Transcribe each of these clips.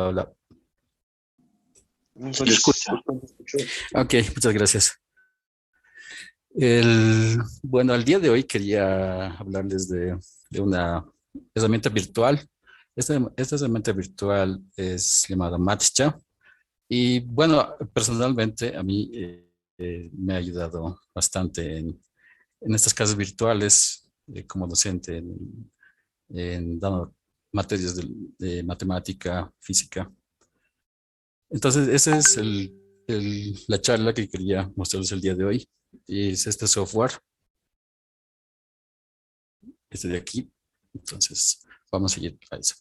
Hola. Se le escucha. Ok, muchas gracias. Bueno, al día de hoy quería hablarles de una herramienta virtual. Esta herramienta virtual es llamada Matcha y bueno, personalmente a mí me ha ayudado bastante en estas clases virtuales como docente en dando materias de matemática, física. Entonces, esa es la charla que quería mostrarles el día de hoy. Y es este software, este de aquí. Entonces, vamos a ir a eso.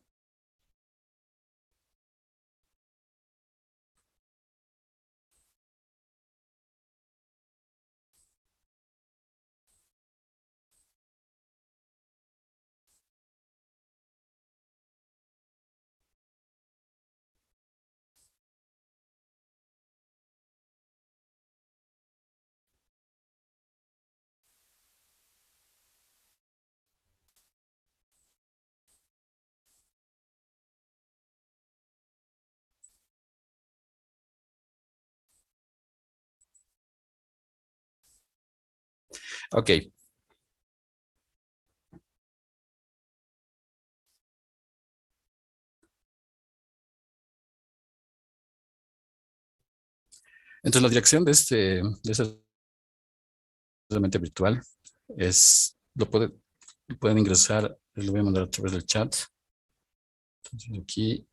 Ok, entonces la dirección de esta herramienta virtual pueden ingresar, lo voy a mandar a través del chat. Entonces aquí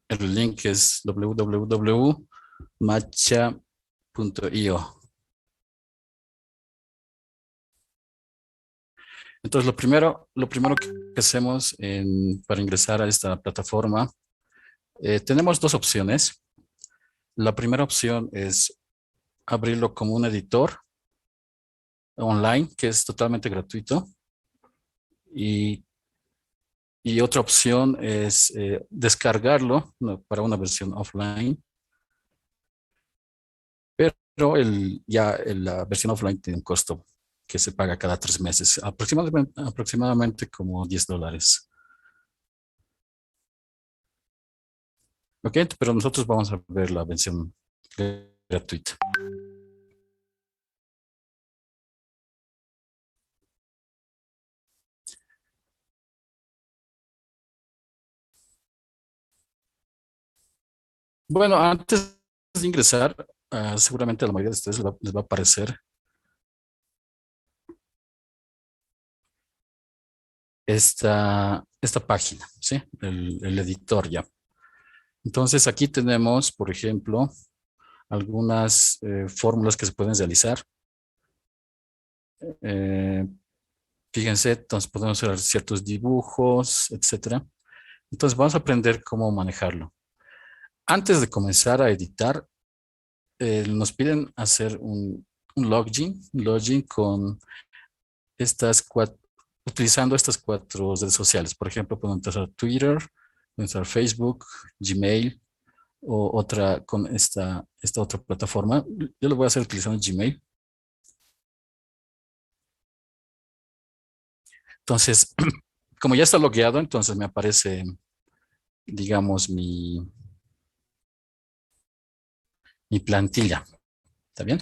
el link es www.matcha.io. Entonces lo primero que hacemos para ingresar a esta plataforma, tenemos dos opciones. La primera opción es abrirlo como un editor online, que es totalmente gratuito. Y, y otra opción es descargarlo, ¿no?, para una versión offline. Pero la versión offline tiene un costo que se paga cada 3 meses, aproximadamente como $10. Ok, pero nosotros vamos a ver la versión gratuita. Bueno, antes de ingresar, seguramente a la mayoría de ustedes les va a aparecer esta página, ¿sí? El editor ya. Entonces aquí tenemos, por ejemplo, algunas fórmulas que se pueden realizar. Eh, Fíjense, entonces podemos hacer ciertos dibujos, etcétera. Entonces vamos a aprender cómo manejarlo. Antes de comenzar a editar, nos piden hacer un login con utilizando estas cuatro redes sociales. Por ejemplo, pueden entrar Twitter, pueden entrar Facebook, Gmail o otra con esta otra plataforma. Yo lo voy a hacer utilizando Gmail. Entonces, como ya está logueado, entonces me aparece, digamos, mi plantilla. ¿Está bien?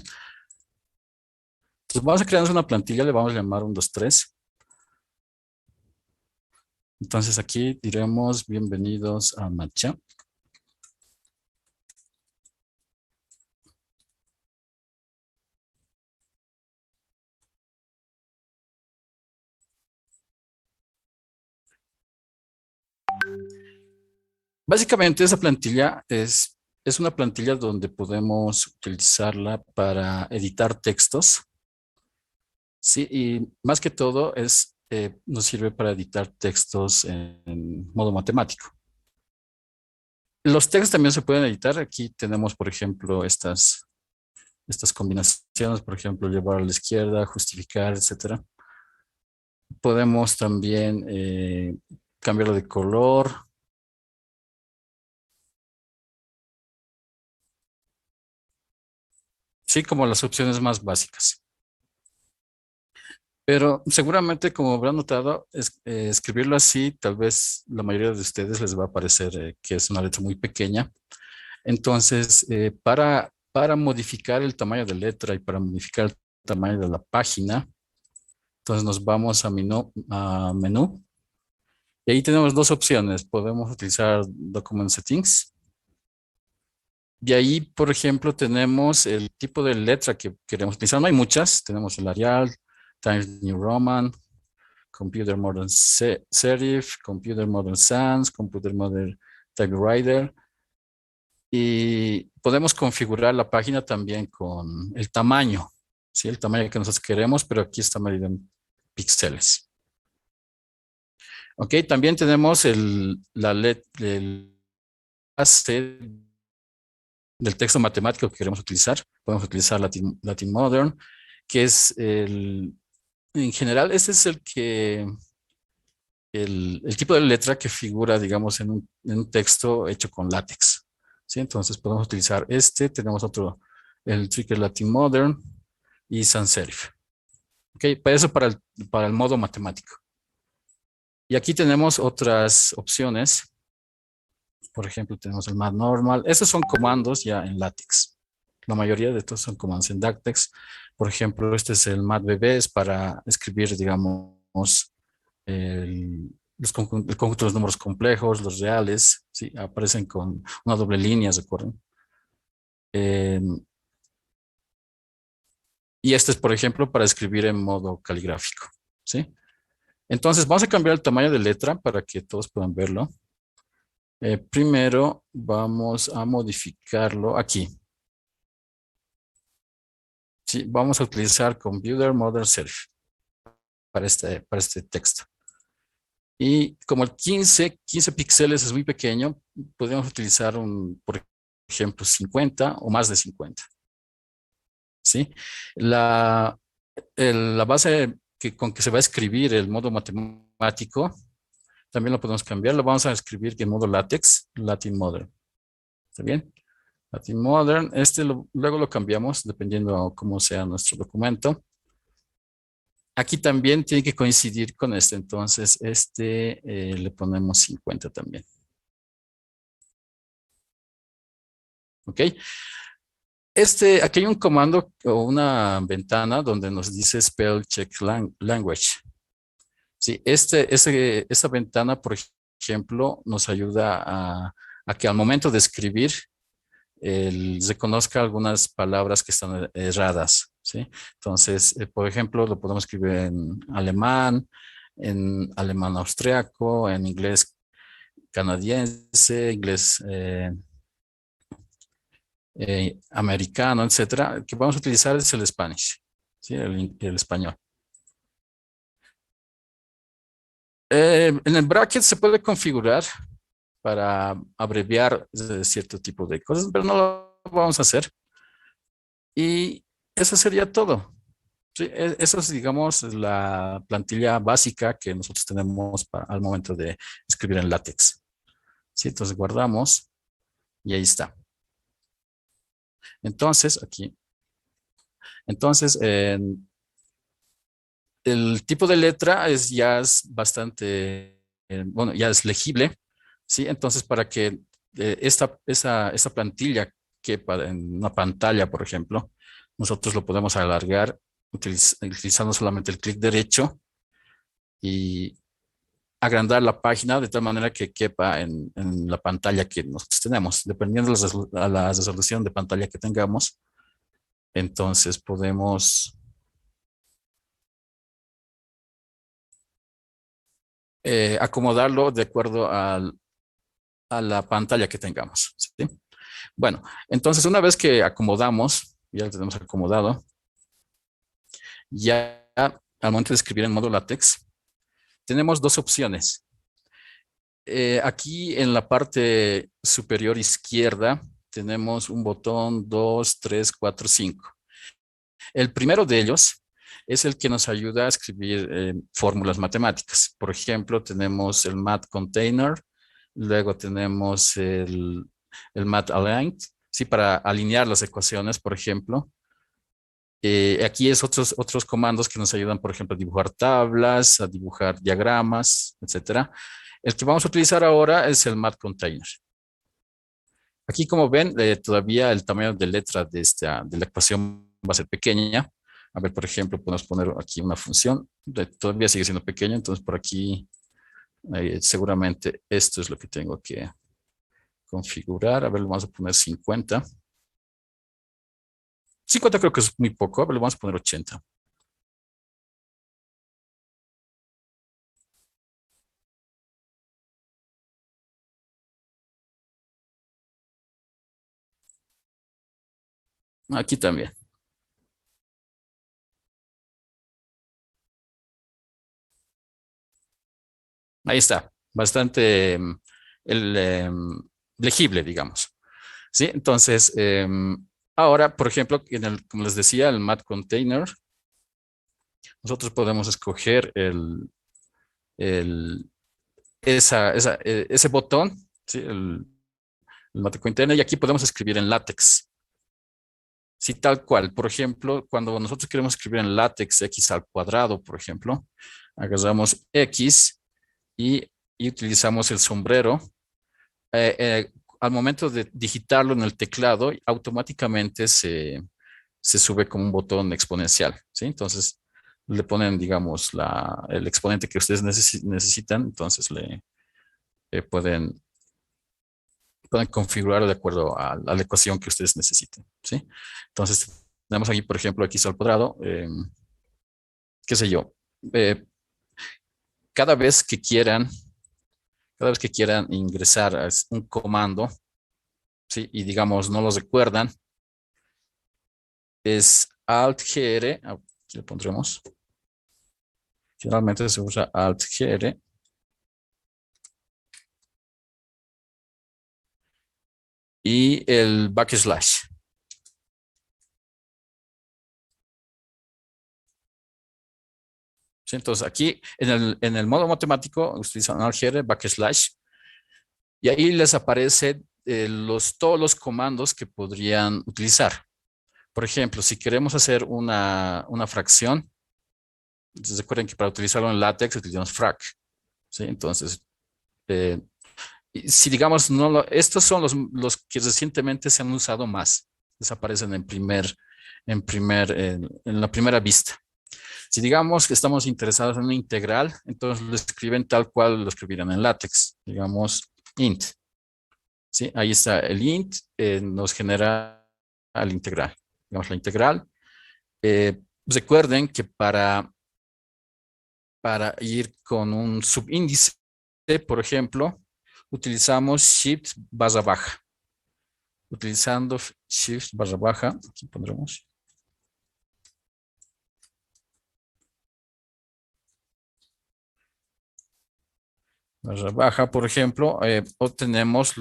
Entonces vamos a crear una plantilla, le vamos a llamar 1, 2, 3. Entonces aquí diremos bienvenidos a Matcha. Básicamente esa plantilla es una plantilla donde podemos utilizarla para editar textos, ¿sí? Y más que todo nos sirve para editar textos en modo matemático. Los textos también se pueden editar. Aquí tenemos, por ejemplo, estas combinaciones, por ejemplo, llevar a la izquierda, justificar, etcétera. Podemos también cambiarlo de color. Sí, como las opciones más básicas. Pero seguramente, como habrán notado, escribirlo así, tal vez la mayoría de ustedes les va a parecer que es una letra muy pequeña. Entonces, para modificar el tamaño de letra y para modificar el tamaño de la página, entonces nos vamos a menú y ahí tenemos dos opciones. Podemos utilizar Document Settings y ahí, por ejemplo, tenemos el tipo de letra que queremos utilizar. No hay muchas. Tenemos el Arial, Times New Roman, Computer Modern Serif, Computer Modern Sans, Computer Modern Typewriter. Y podemos configurar la página también con el tamaño, ¿sí? El tamaño que nosotros queremos, pero aquí está medido en píxeles. Ok, también tenemos el base del texto matemático que queremos utilizar. Podemos utilizar Latin Modern, que es en general, este es el tipo de letra que figura, digamos, en un texto hecho con látex. ¿Sí? Entonces podemos utilizar este, tenemos otro, el Tricker Latin Modern y sans serif. ¿Ok? Para eso para el modo matemático. Y aquí tenemos otras opciones. Por ejemplo, tenemos el mat normal. Estos son comandos ya en látex. La mayoría de estos son comandos en látex. Por ejemplo, este es el mat bebés para escribir, digamos, el conjunto de los números complejos, los reales, ¿sí? Aparecen con una doble línea, ¿recuerdan? Eh, y este es, por ejemplo, para escribir en modo caligráfico, ¿sí? Entonces, vamos a cambiar el tamaño de letra para que todos puedan verlo. Primero, vamos a modificarlo aquí. Sí, vamos a utilizar Computer Modern Serif para este texto. Y como el 15 píxeles es muy pequeño, podríamos utilizar por ejemplo, 50 o más de 50. ¿Sí? La, la base con que se va a escribir el modo matemático, también lo podemos cambiar. Lo vamos a escribir en modo látex, Latin Modern. ¿Está bien? Latin Modern. Luego lo cambiamos dependiendo cómo sea nuestro documento. Aquí también tiene que coincidir con este. Entonces, le ponemos 50 también. ¿Ok? Aquí hay un comando o una ventana donde nos dice Spell Check Language. Sí, esta ventana, por ejemplo, nos ayuda a que al momento de escribir, reconozca algunas palabras que están erradas. ¿Sí? Entonces, por ejemplo, lo podemos escribir en alemán austriaco, en inglés canadiense, inglés americano, etcétera. El que vamos a utilizar es el Spanish, ¿sí? El español. En el bracket se puede configurar para abreviar cierto tipo de cosas, pero no lo vamos a hacer. Y eso sería todo. Sí, eso es, digamos, la plantilla básica que nosotros tenemos al momento de escribir en látex. ¿Sí? Entonces guardamos y ahí está. Entonces, aquí. Entonces, el tipo de letra ya es bastante, bueno, ya es legible. ¿Sí? Entonces, para que esa plantilla quepa en una pantalla, por ejemplo, nosotros lo podemos alargar utilizando solamente el clic derecho y agrandar la página de tal manera que quepa en la pantalla que nosotros tenemos. Dependiendo de la resolución de pantalla que tengamos, entonces podemos acomodarlo de acuerdo a la pantalla que tengamos. ¿Sí? Bueno, entonces una vez que acomodamos, ya lo tenemos acomodado, ya al momento de escribir en modo látex, tenemos dos opciones. Aquí en la parte superior izquierda tenemos un botón 2, 3, 4, 5. El primero de ellos es el que nos ayuda a escribir fórmulas matemáticas. Por ejemplo, tenemos el Mat Container, luego tenemos el Mat Aligned, sí, para alinear las ecuaciones, por ejemplo. Aquí es otros comandos que nos ayudan, por ejemplo, a dibujar tablas, a dibujar diagramas, etcétera. El que vamos a utilizar ahora es el Math Container. Aquí, como ven, todavía el tamaño de letra de la ecuación va a ser pequeña. A ver, por ejemplo, podemos poner aquí una función. Todavía sigue siendo pequeña, entonces por aquí seguramente esto es lo que tengo que configurar. A ver, lo vamos a poner 50. 50 creo que es muy poco. A ver, lo vamos a poner 80. Aquí también. Ahí está. Bastante legible, digamos. ¿Sí? Entonces, ahora, por ejemplo, como les decía, el Math Container, nosotros podemos escoger el, ese botón, ¿sí? El Math Container, y aquí podemos escribir en látex. Sí, tal cual. Por ejemplo, cuando nosotros queremos escribir en látex x al cuadrado, por ejemplo, agarramos x y, y utilizamos el sombrero. eh, eh, Al momento de digitarlo en el teclado, automáticamente se sube como un botón exponencial, ¿sí? Entonces, le ponen, digamos, el exponente que ustedes necesitan, entonces pueden configurarlo de acuerdo a la ecuación que ustedes necesiten, ¿sí? Entonces, tenemos aquí, por ejemplo, x al cuadrado, qué sé yo, eh, cada vez que quieran, cada vez que quieran ingresar a un comando, ¿sí? Y digamos, no los recuerdan, es Alt-GR, aquí le pondremos, generalmente se usa Alt-GR, y el backslash. ¿Sí? Entonces aquí en el modo matemático utilizan Alt-GR, backslash, y ahí les aparecen todos los comandos que podrían utilizar. Por ejemplo, si queremos hacer una fracción, recuerden que para utilizarlo en LaTeX utilizamos frac. ¿Sí? Entonces, eh, si digamos, estos son los que recientemente se han usado más, desaparecen en la primera vista. Si digamos que estamos interesados en una integral, entonces lo escriben tal cual lo escribirán en LaTeX, digamos int. ¿Sí? Ahí está el int, nos genera la integral. Digamos la integral. Recuerden que para ir con un subíndice, por ejemplo, utilizamos shift barra baja. Utilizando shift barra baja, aquí pondremos. Barra baja, por ejemplo, obtenemos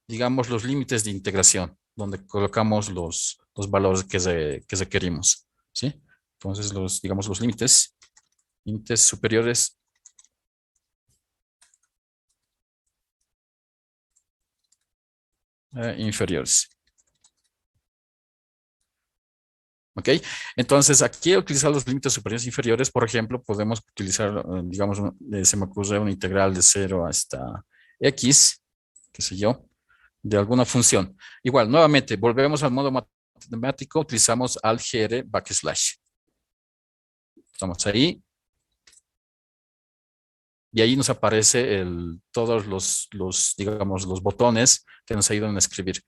digamos, los límites de integración, donde colocamos los valores que requerimos, ¿sí? Entonces, digamos, los límites superiores. Inferiores. ¿Ok? Entonces, aquí al utilizar los límites superiores e inferiores, por ejemplo, podemos utilizar, digamos, se me ocurre una integral de 0 hasta x, qué sé yo, de alguna función. Igual, nuevamente, volvemos al modo matemático, utilizamos Alt-GR backslash. Estamos ahí. Y ahí nos aparece todos digamos, los botones que nos ayudan a escribir.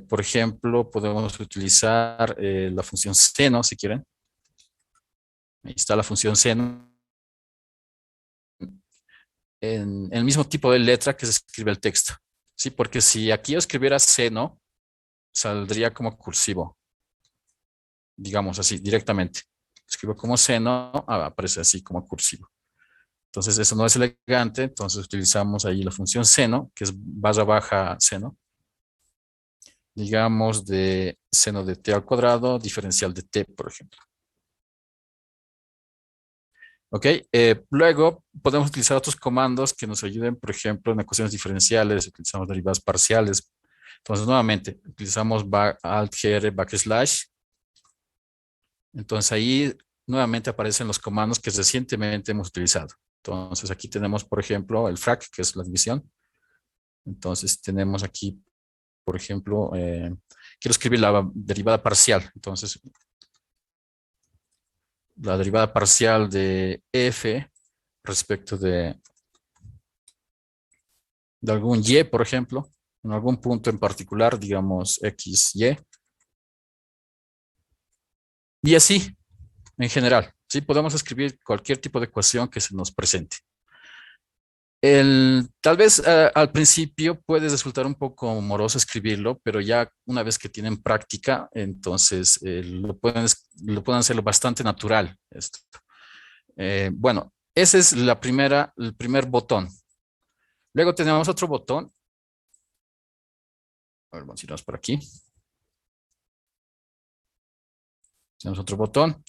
Por ejemplo, podemos utilizar la función seno, si quieren. Ahí está la función seno. En el mismo tipo de letra que se escribe el texto. Sí, porque si aquí yo escribiera seno, saldría como cursivo. Digamos así, directamente. Escribo como seno, aparece así como cursivo. Entonces, eso no es elegante. Entonces, utilizamos ahí la función seno, que es barra baja seno. Digamos de seno de t al cuadrado, diferencial de t, por ejemplo. Ok, luego podemos utilizar otros comandos que nos ayuden, por ejemplo, en ecuaciones diferenciales, utilizamos derivadas parciales. Entonces, nuevamente, utilizamos alt-gr backslash Entonces ahí nuevamente aparecen los comandos que recientemente hemos utilizado. Entonces aquí tenemos, por ejemplo, el frac, que es la división. Entonces tenemos aquí, por ejemplo, quiero escribir la derivada parcial. Entonces, la derivada parcial de f respecto de algún y, por ejemplo, en algún punto en particular, digamos x, y. Y así, en general, ¿sí? Podemos escribir cualquier tipo de ecuación que se nos presente. Tal vez al principio puede resultar un poco moroso escribirlo, pero ya una vez que tienen práctica, entonces lo pueden hacerlo bastante natural esto. Bueno, ese es el primer botón. Luego tenemos otro botón. A ver, vamos a irnos por aquí. Tenemos otro botón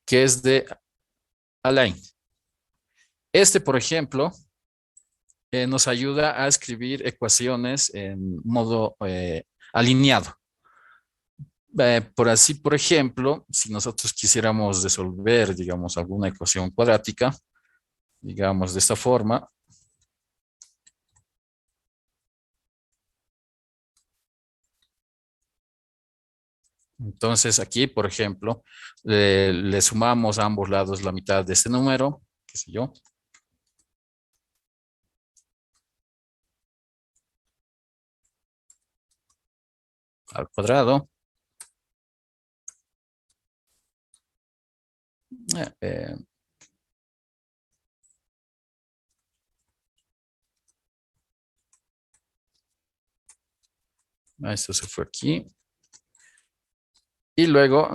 que es de Align. Este, por ejemplo, nos ayuda a escribir ecuaciones en modo alineado. Por ejemplo, si nosotros quisiéramos resolver, digamos, alguna ecuación cuadrática, digamos de esta forma. Entonces aquí, por ejemplo, le sumamos a ambos lados la mitad de este número, qué sé yo. Al cuadrado. Eh, esto se fue aquí. Y luego,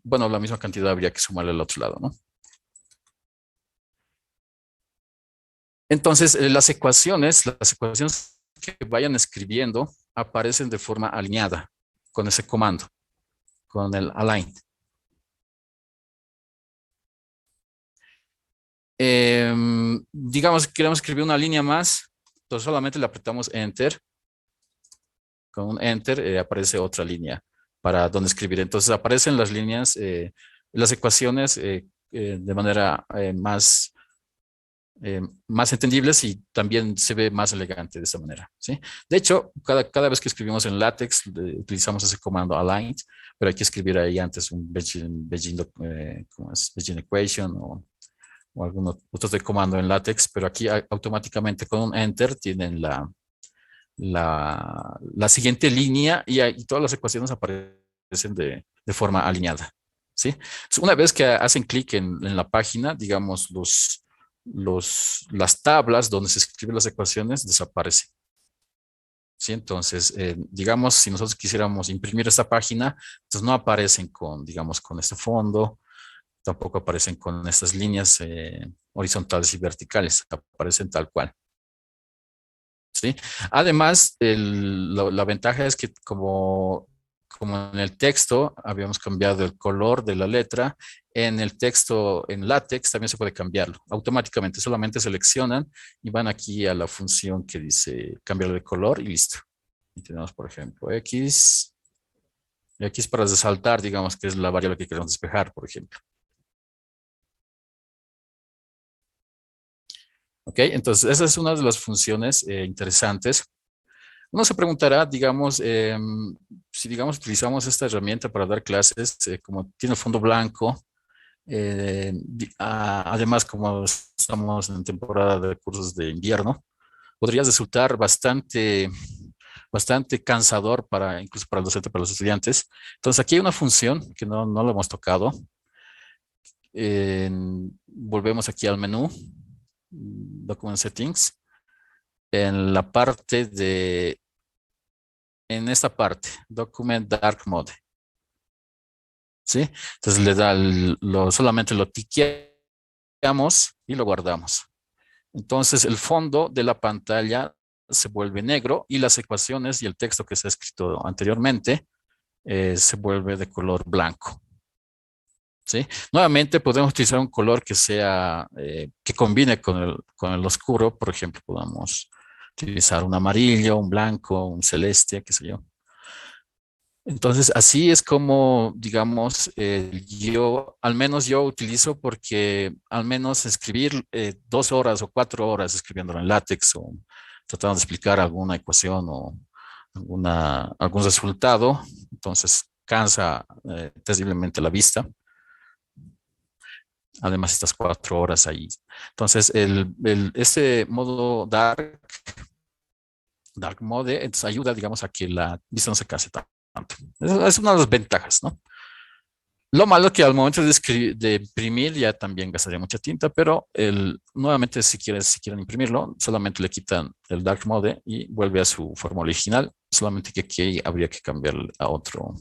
bueno, la misma cantidad habría que sumarle al otro lado, ¿no? Entonces, las ecuaciones que vayan escribiendo aparecen de forma alineada con ese comando, con el align. Digamos que queremos escribir una línea más, entonces solamente le apretamos Enter. Con un Enter aparece otra línea para donde escribir. Entonces aparecen las líneas, las ecuaciones de manera más entendibles y también se ve más elegante de esta manera, ¿sí? De hecho, cada vez que escribimos en LaTeX utilizamos ese comando aligned, pero hay que escribir ahí antes un Bayesian equation o algún otro de comando en LaTeX, pero aquí automáticamente con un Enter tienen la siguiente línea y todas las ecuaciones aparecen de forma alineada, ¿sí? Entonces, una vez que hacen clic en la página, digamos, las tablas donde se escriben las ecuaciones desaparecen, ¿sí? Entonces, digamos, si nosotros quisiéramos imprimir esta página, entonces no aparecen digamos, con este fondo, tampoco aparecen con estas líneas horizontales y verticales, aparecen tal cual. ¿Sí? Además, la ventaja es que como en el texto habíamos cambiado el color de la letra, en el texto, en LaTeX también se puede cambiarlo automáticamente. Solamente seleccionan y van aquí a la función que dice cambiarlo de color y listo. Y tenemos, por ejemplo, X. Y X para resaltar, digamos que es la variable que queremos despejar, por ejemplo. ¿Ok? Entonces, esa es una de las funciones interesantes. Uno se preguntará, digamos, si digamos utilizamos esta herramienta para dar clases, como tiene fondo blanco, además como estamos en temporada de cursos de invierno, podría resultar bastante cansador incluso para el docente, para los estudiantes. Entonces aquí hay una función que no lo hemos tocado. Volvemos aquí al menú, Document Settings, en la parte en esta parte, Document Dark Mode. ¿Sí? Entonces solamente lo tiqueamos y lo guardamos. Entonces el fondo de la pantalla se vuelve negro y las ecuaciones y el texto que se ha escrito anteriormente se vuelve de color blanco. ¿Sí? Nuevamente podemos utilizar un color que combine con el oscuro. Por ejemplo, podemos utilizar un amarillo, un blanco, un celeste, qué sé yo. Entonces, así es como, digamos, yo, al menos yo utilizo porque al menos escribir 2 horas o 4 horas escribiéndolo en LaTeX o tratando de explicar alguna ecuación o algún resultado, entonces cansa terriblemente la vista. Además, estas 4 horas ahí. Entonces, este modo dark mode, entonces ayuda, digamos, a que la vista no se canse tanto. Es una de las ventajas, ¿no? Lo malo es que al momento de imprimir ya también gastaría mucha tinta, pero nuevamente si quieren imprimirlo, solamente le quitan el dark mode y vuelve a su forma original, solamente que aquí habría que cambiarle a otro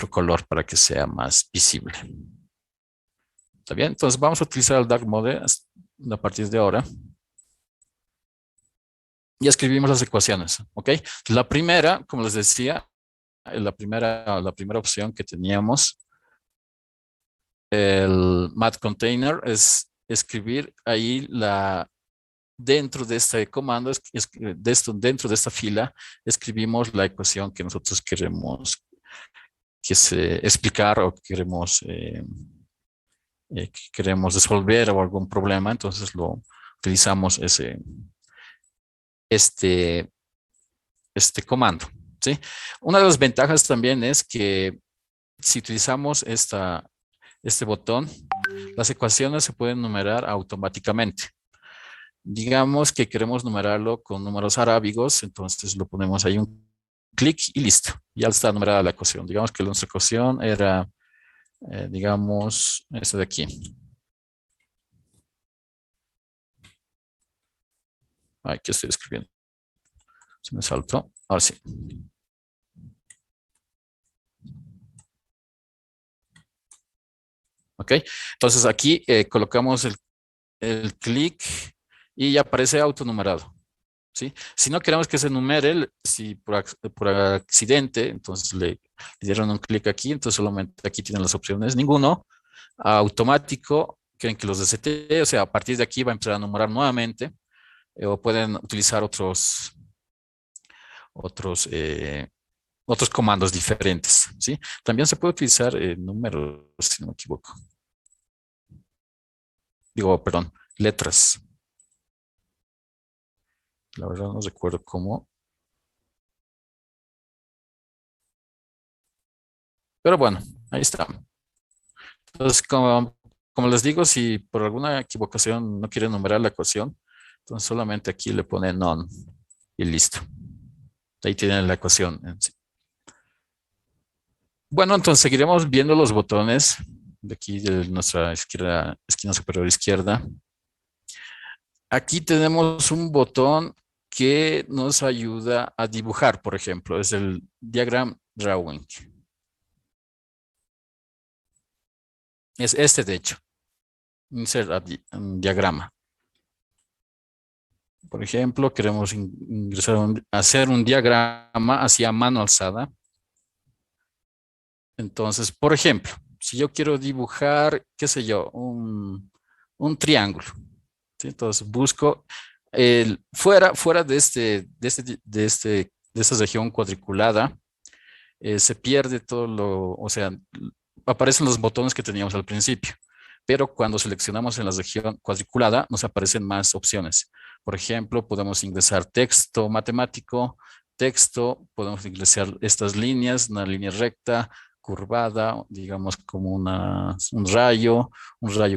color para que sea más visible. ¿Está bien? Entonces vamos a utilizar el dark mode a partir de ahora y escribimos las ecuaciones, ¿ok? La primera, como les decía, la primera opción que teníamos, el math container, es escribir ahí dentro de este comando, dentro de esta fila, escribimos la ecuación que nosotros queremos explicar o que queremos resolver o algún problema, entonces utilizamos este, este comando, ¿sí? Una de las ventajas también es que si utilizamos este botón, las ecuaciones se pueden numerar automáticamente. Digamos que queremos numerarlo con números arábigos, entonces lo ponemos ahí un clic y listo. Ya está numerada la ecuación. Digamos que nuestra ecuación era, digamos, esta de aquí. Ay, ¿qué estoy escribiendo? Se me saltó. Ahora sí. Ok. Entonces aquí colocamos el clic y ya aparece autonumerado. ¿Sí? Si no queremos que se numere, si por accidente, entonces le dieron un clic aquí, entonces solamente aquí tienen las opciones. Ninguno. Automático, quieren que los desete, o sea, a partir de aquí va a empezar a numerar nuevamente, o pueden utilizar otros, eh, otros comandos diferentes, ¿sí? También se puede utilizar números, si no me equivoco. Digo, perdón, letras. La verdad no recuerdo cómo. Pero bueno, ahí está. Entonces, como les digo, si por alguna equivocación no quieren numerar la ecuación, entonces solamente aquí le ponen none y listo. Ahí tienen la ecuación en sí. Bueno, entonces seguiremos viendo los botones de aquí de nuestra esquina superior izquierda. Aquí tenemos un botón que nos ayuda a dibujar, por ejemplo, es el Diagram Drawing. Es este, de hecho, Insert un diagrama. Por ejemplo, queremos hacer un diagrama hacia mano alzada. Entonces, por ejemplo, si yo quiero dibujar, qué sé yo, un triángulo, ¿sí? Entonces busco fuera de esta región cuadriculada, se pierde o sea, aparecen los botones que teníamos al principio, pero cuando seleccionamos en la región cuadriculada nos aparecen más opciones. Por ejemplo, podemos ingresar texto matemático, podemos ingresar estas líneas, una línea recta, curvada, digamos como un rayo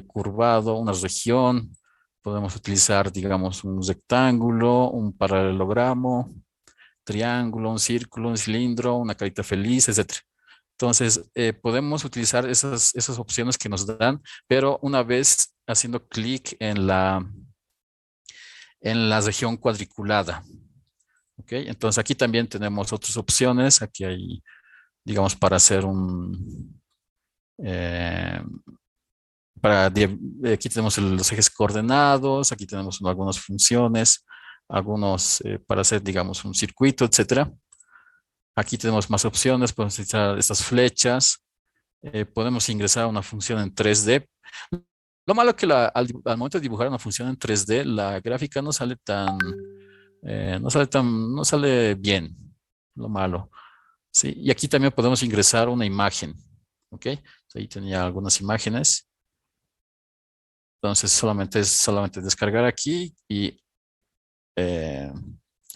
curvado, una región. Podemos utilizar, digamos, un rectángulo, un paralelogramo, triángulo, un círculo, un cilindro, una carita feliz, etcétera. Entonces, podemos utilizar esas opciones que nos dan, pero una vez haciendo clic en la región cuadriculada. ¿Ok? Entonces, aquí también tenemos otras opciones. Aquí hay, digamos, para hacer eh, aquí tenemos los ejes coordenados, aquí tenemos algunas funciones, para hacer, digamos, un circuito, etcétera. Aquí tenemos más opciones, podemos utilizar estas flechas, podemos ingresar a una función en 3D. Lo malo es que al momento de dibujar una función en 3D, la gráfica no sale bien. lo malo. ¿Sí? Y aquí también podemos ingresar una imagen. ¿Ok? Ahí tenía algunas imágenes. Entonces solamente descargar aquí y eh,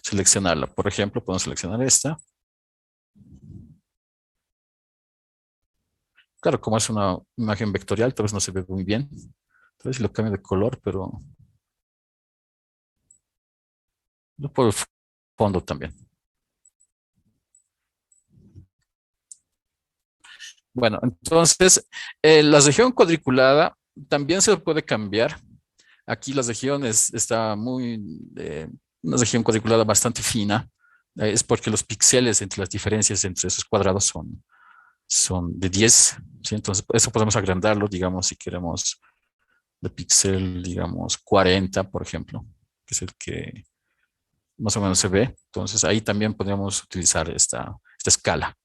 seleccionarla. Por ejemplo, podemos seleccionar esta. Claro, como es una imagen vectorial, tal vez no se ve muy bien. Tal vez si lo cambio de color, pero no por el fondo también. Bueno, entonces, la región cuadriculada también se puede cambiar. Aquí la región está una región cuadriculada bastante fina. Es porque los píxeles entre las diferencias entre esos cuadrados son de 10. ¿Sí? Entonces, eso podemos agrandarlo, digamos, si queremos de píxel, digamos, 40, por ejemplo, que es el que más o menos se ve. Entonces, ahí también podríamos utilizar esta escala.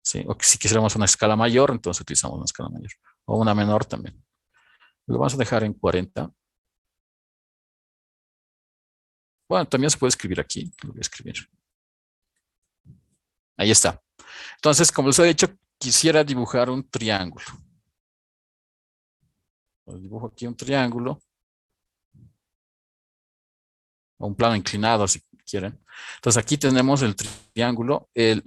¿Sí? O que si quisiéramos una escala mayor, entonces utilizamos una escala mayor. O una menor también. Lo vamos a dejar en 40. Bueno, también se puede escribir aquí. Lo voy a escribir. Ahí está. Entonces, como les he dicho, quisiera dibujar un triángulo. Dibujo aquí un triángulo. O un plano inclinado, si quieren. Entonces, aquí tenemos el triángulo. El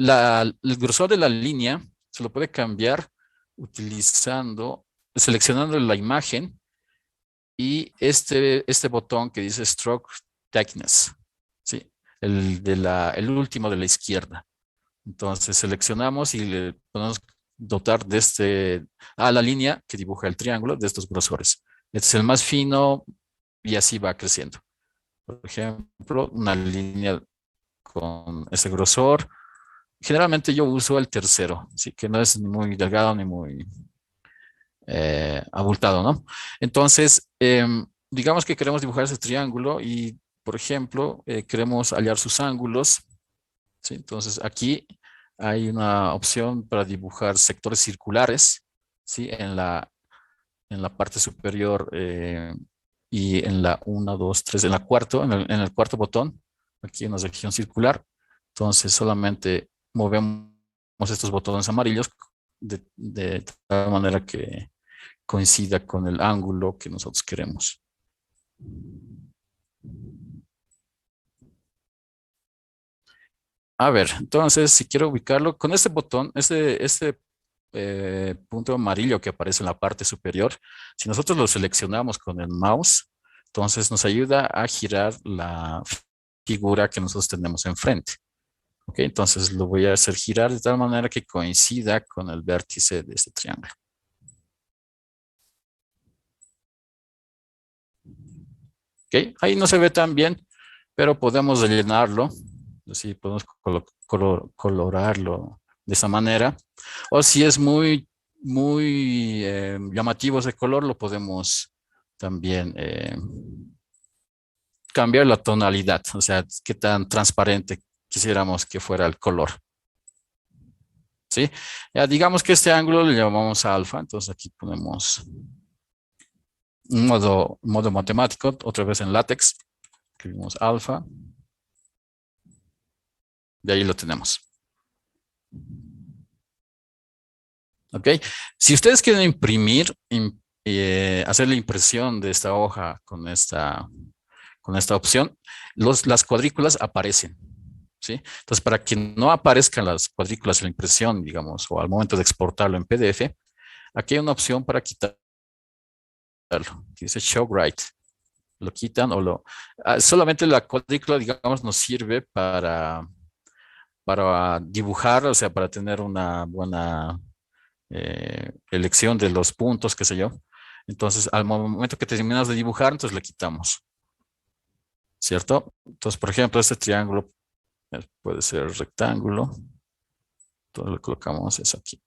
grosor de la línea se lo puede cambiar seleccionando la imagen y este botón que dice Stroke Thickness. ¿Sí? El último de la izquierda. Entonces seleccionamos y le podemos dotar a la línea que dibuja el triángulo de estos grosores. Este es el más fino y así va creciendo. Por ejemplo, una línea con ese grosor. Generalmente yo uso el tercero, así que no es ni muy delgado ni muy abultado, ¿no? Entonces, digamos que queremos dibujar ese triángulo y, por ejemplo, queremos hallar sus ángulos. ¿Sí? Entonces, aquí hay una opción para dibujar sectores circulares, ¿sí? En la parte superior y en la 1, 2, 3, en el cuarto botón, aquí hay una sección circular. Entonces, solamente movemos estos botones amarillos de tal manera que coincida con el ángulo que nosotros queremos. A ver, entonces, si quiero ubicarlo con este botón, este punto amarillo que aparece en la parte superior, si nosotros lo seleccionamos con el mouse, entonces nos ayuda a girar la figura que nosotros tenemos enfrente. ¿Ok? Entonces lo voy a hacer girar de tal manera que coincida con el vértice de este triángulo. ¿Ok? Ahí no se ve tan bien, pero podemos rellenarlo. Así podemos colorarlo de esa manera. O si es muy llamativo ese color, lo podemos también cambiar la tonalidad. O sea, qué tan transparente quisiéramos que fuera el color. ¿Sí? Ya digamos que este ángulo le llamamos alfa. Entonces aquí ponemos un modo matemático, otra vez en látex. Escribimos alfa. De ahí lo tenemos. ¿Ok? Si ustedes quieren hacer la impresión de esta hoja con esta opción, las cuadrículas aparecen. ¿Sí? Entonces, para que no aparezcan las cuadrículas en la impresión, digamos, o al momento de exportarlo en PDF, aquí hay una opción para quitarlo, que dice Show Write. Lo quitan solamente la cuadrícula, digamos, nos sirve para dibujar, o sea, para tener una buena elección de los puntos, qué sé yo. Entonces, al momento que terminamos de dibujar, entonces le quitamos, ¿cierto? Entonces, por ejemplo, este triángulo puede ser rectángulo. Entonces le colocamos eso aquí.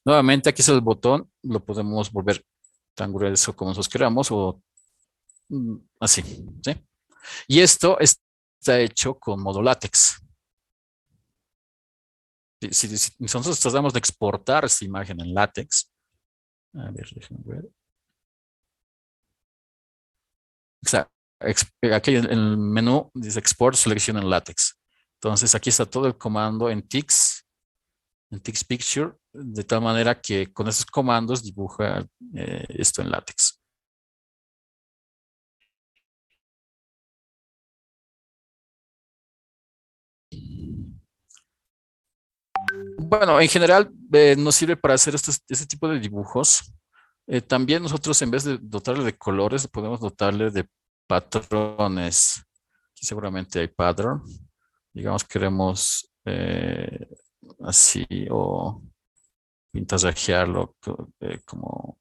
Nuevamente, aquí es el botón, lo podemos volver tan grueso como nosotros queramos o así, ¿sí? Y esto está hecho con modo látex. Si nosotros tratamos de exportar esta imagen en látex, a ver, déjenme ver. aquí en el menú dice Export Selection en LaTeX. Entonces aquí está todo el comando en Tix Picture, de tal manera que con esos comandos dibuja esto en LaTeX. Bueno, en general nos sirve para hacer este tipo de dibujos. También nosotros en vez de dotarle de colores, podemos dotarle de patrones. Aquí seguramente hay pattern. Digamos, queremos así o pintarrajearlo como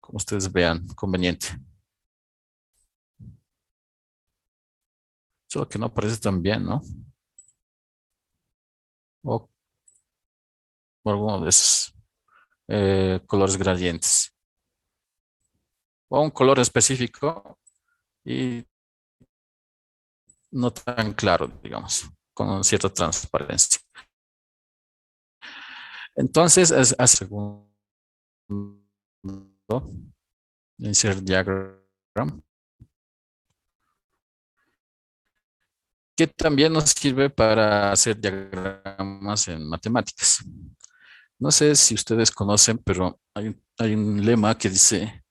ustedes vean conveniente. Solo que no aparece tan bien, ¿no? O, o alguno de esos colores gradientes. O un color específico y no tan claro, digamos, con cierta transparencia. Entonces, a segundo, insert diagram, que también nos sirve para hacer diagramas en matemáticas. No sé si ustedes conocen, pero hay un lema que dice,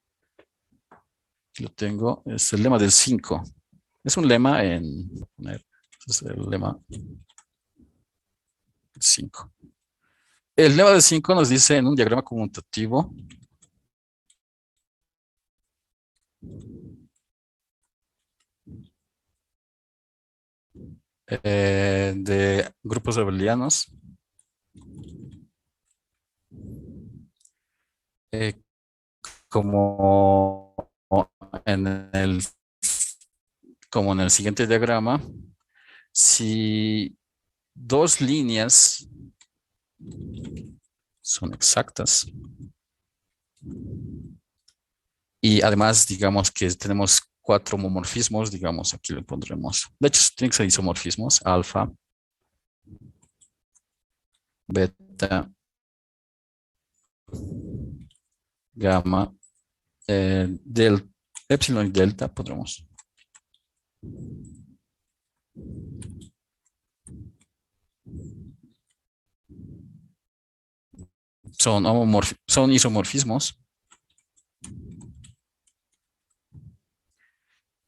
que lo tengo, es el lema del 5. Es un lema es el lema 5. El lema del 5 nos dice en un diagrama conmutativo de grupos abelianos, eh, como en el, como en el siguiente diagrama, si dos líneas son exactas y además digamos que tenemos cuatro homomorfismos, digamos aquí le pondremos, de hecho tienen que ser isomorfismos, alfa, beta, gamma, del epsilon y delta podremos. Son isomorfismos.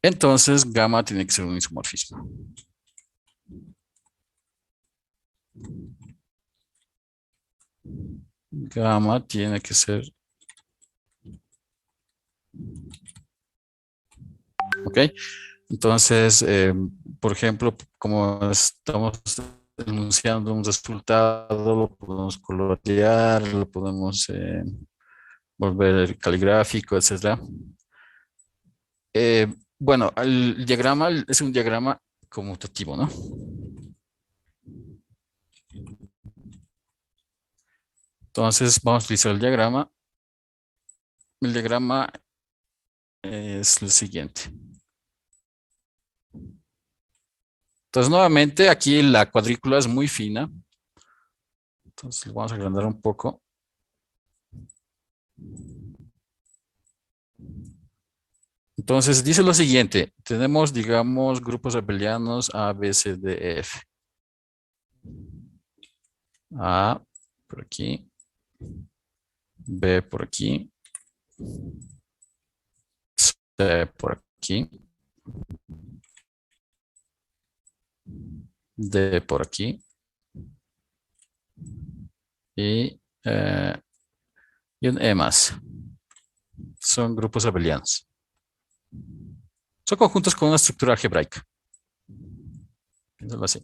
Entonces, gamma tiene que ser un isomorfismo. Gamma tiene que ser. ¿Ok? Entonces, por ejemplo, como estamos enunciando un resultado, lo podemos colorear, lo podemos volver caligráfico, etcétera. Bueno, el diagrama es un diagrama conmutativo, ¿no? Entonces, vamos a utilizar el diagrama. El diagrama es el siguiente. Entonces, nuevamente, aquí la cuadrícula es muy fina. Entonces, lo vamos a agrandar un poco. Entonces, dice lo siguiente. Tenemos, digamos, grupos abelianos A, B, C, D, E, F. A por aquí. B por aquí. C por aquí. D por aquí. Y, y un E más. Son grupos abelianos. Son conjuntos con una estructura algebraica. Piénsalo así.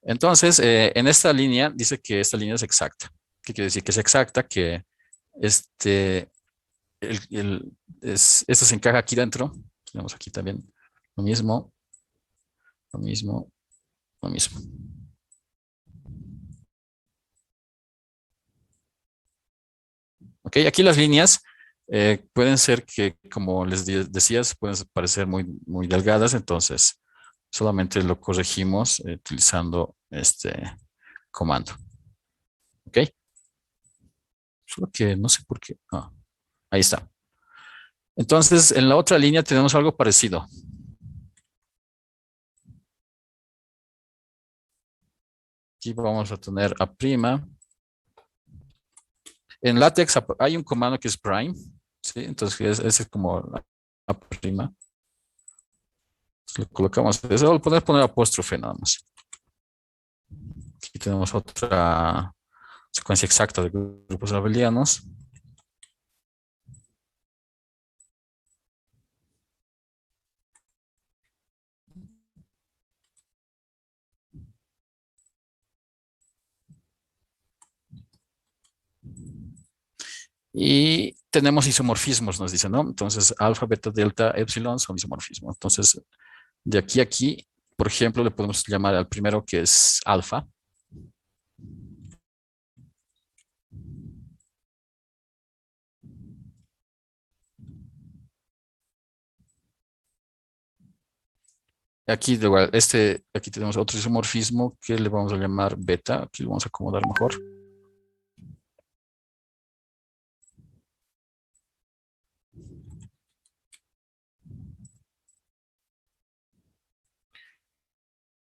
Entonces, en esta línea dice que esta línea es exacta. ¿Qué quiere decir? Que es exacta, que este, esto se encaja aquí dentro. Tenemos aquí también lo mismo, lo mismo, lo mismo. Ok, aquí las líneas pueden ser que, como les decías, pueden parecer muy, muy delgadas, entonces solamente lo corregimos utilizando este comando. Ok, solo que no sé por qué. Ah, ahí está. Entonces, en la otra línea tenemos algo parecido. Aquí vamos a tener a'. En LaTeX hay un comando que es prime, ¿sí? Entonces, ese es como la a'. Le colocamos eso, poner apóstrofe nada más. Aquí tenemos otra secuencia exacta de grupos abelianos. Y tenemos isomorfismos, nos dicen, ¿no? Entonces, alfa, beta, delta, epsilon son isomorfismos. Entonces, de aquí a aquí, por ejemplo, le podemos llamar al primero que es alfa. Aquí igual, aquí tenemos otro isomorfismo que le vamos a llamar beta. Aquí lo vamos a acomodar mejor.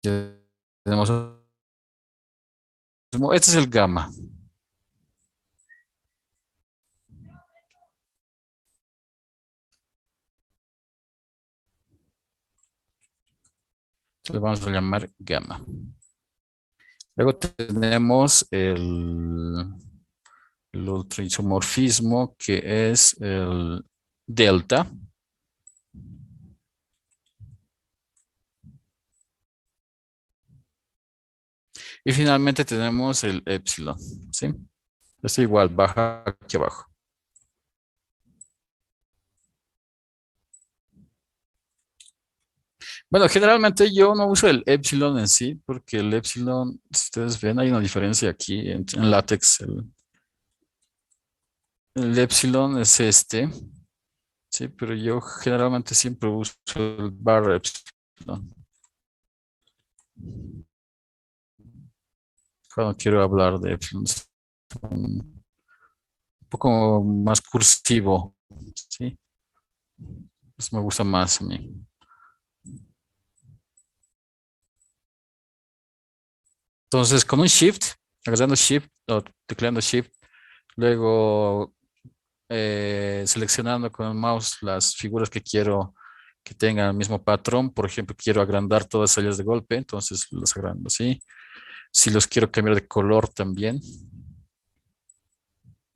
Ya tenemos, este es el gamma. Le vamos a llamar gamma. Luego tenemos el otro isomorfismo que es el delta. Y finalmente tenemos el epsilon, ¿sí? Es igual, baja aquí abajo. Bueno, generalmente yo no uso el epsilon en sí, porque el epsilon, si ustedes ven, hay una diferencia aquí en LaTeX. El epsilon es este, sí, pero yo generalmente siempre uso el bar epsilon cuando quiero hablar de epsilon. Es un poco más cursivo, ¿sí? Eso me gusta más a mí. Entonces, con un shift, agarrando shift o tecleando shift, luego seleccionando con el mouse las figuras que quiero que tengan el mismo patrón. Por ejemplo, quiero agrandar todas ellas de golpe, entonces las agrando así. Si los quiero cambiar de color también.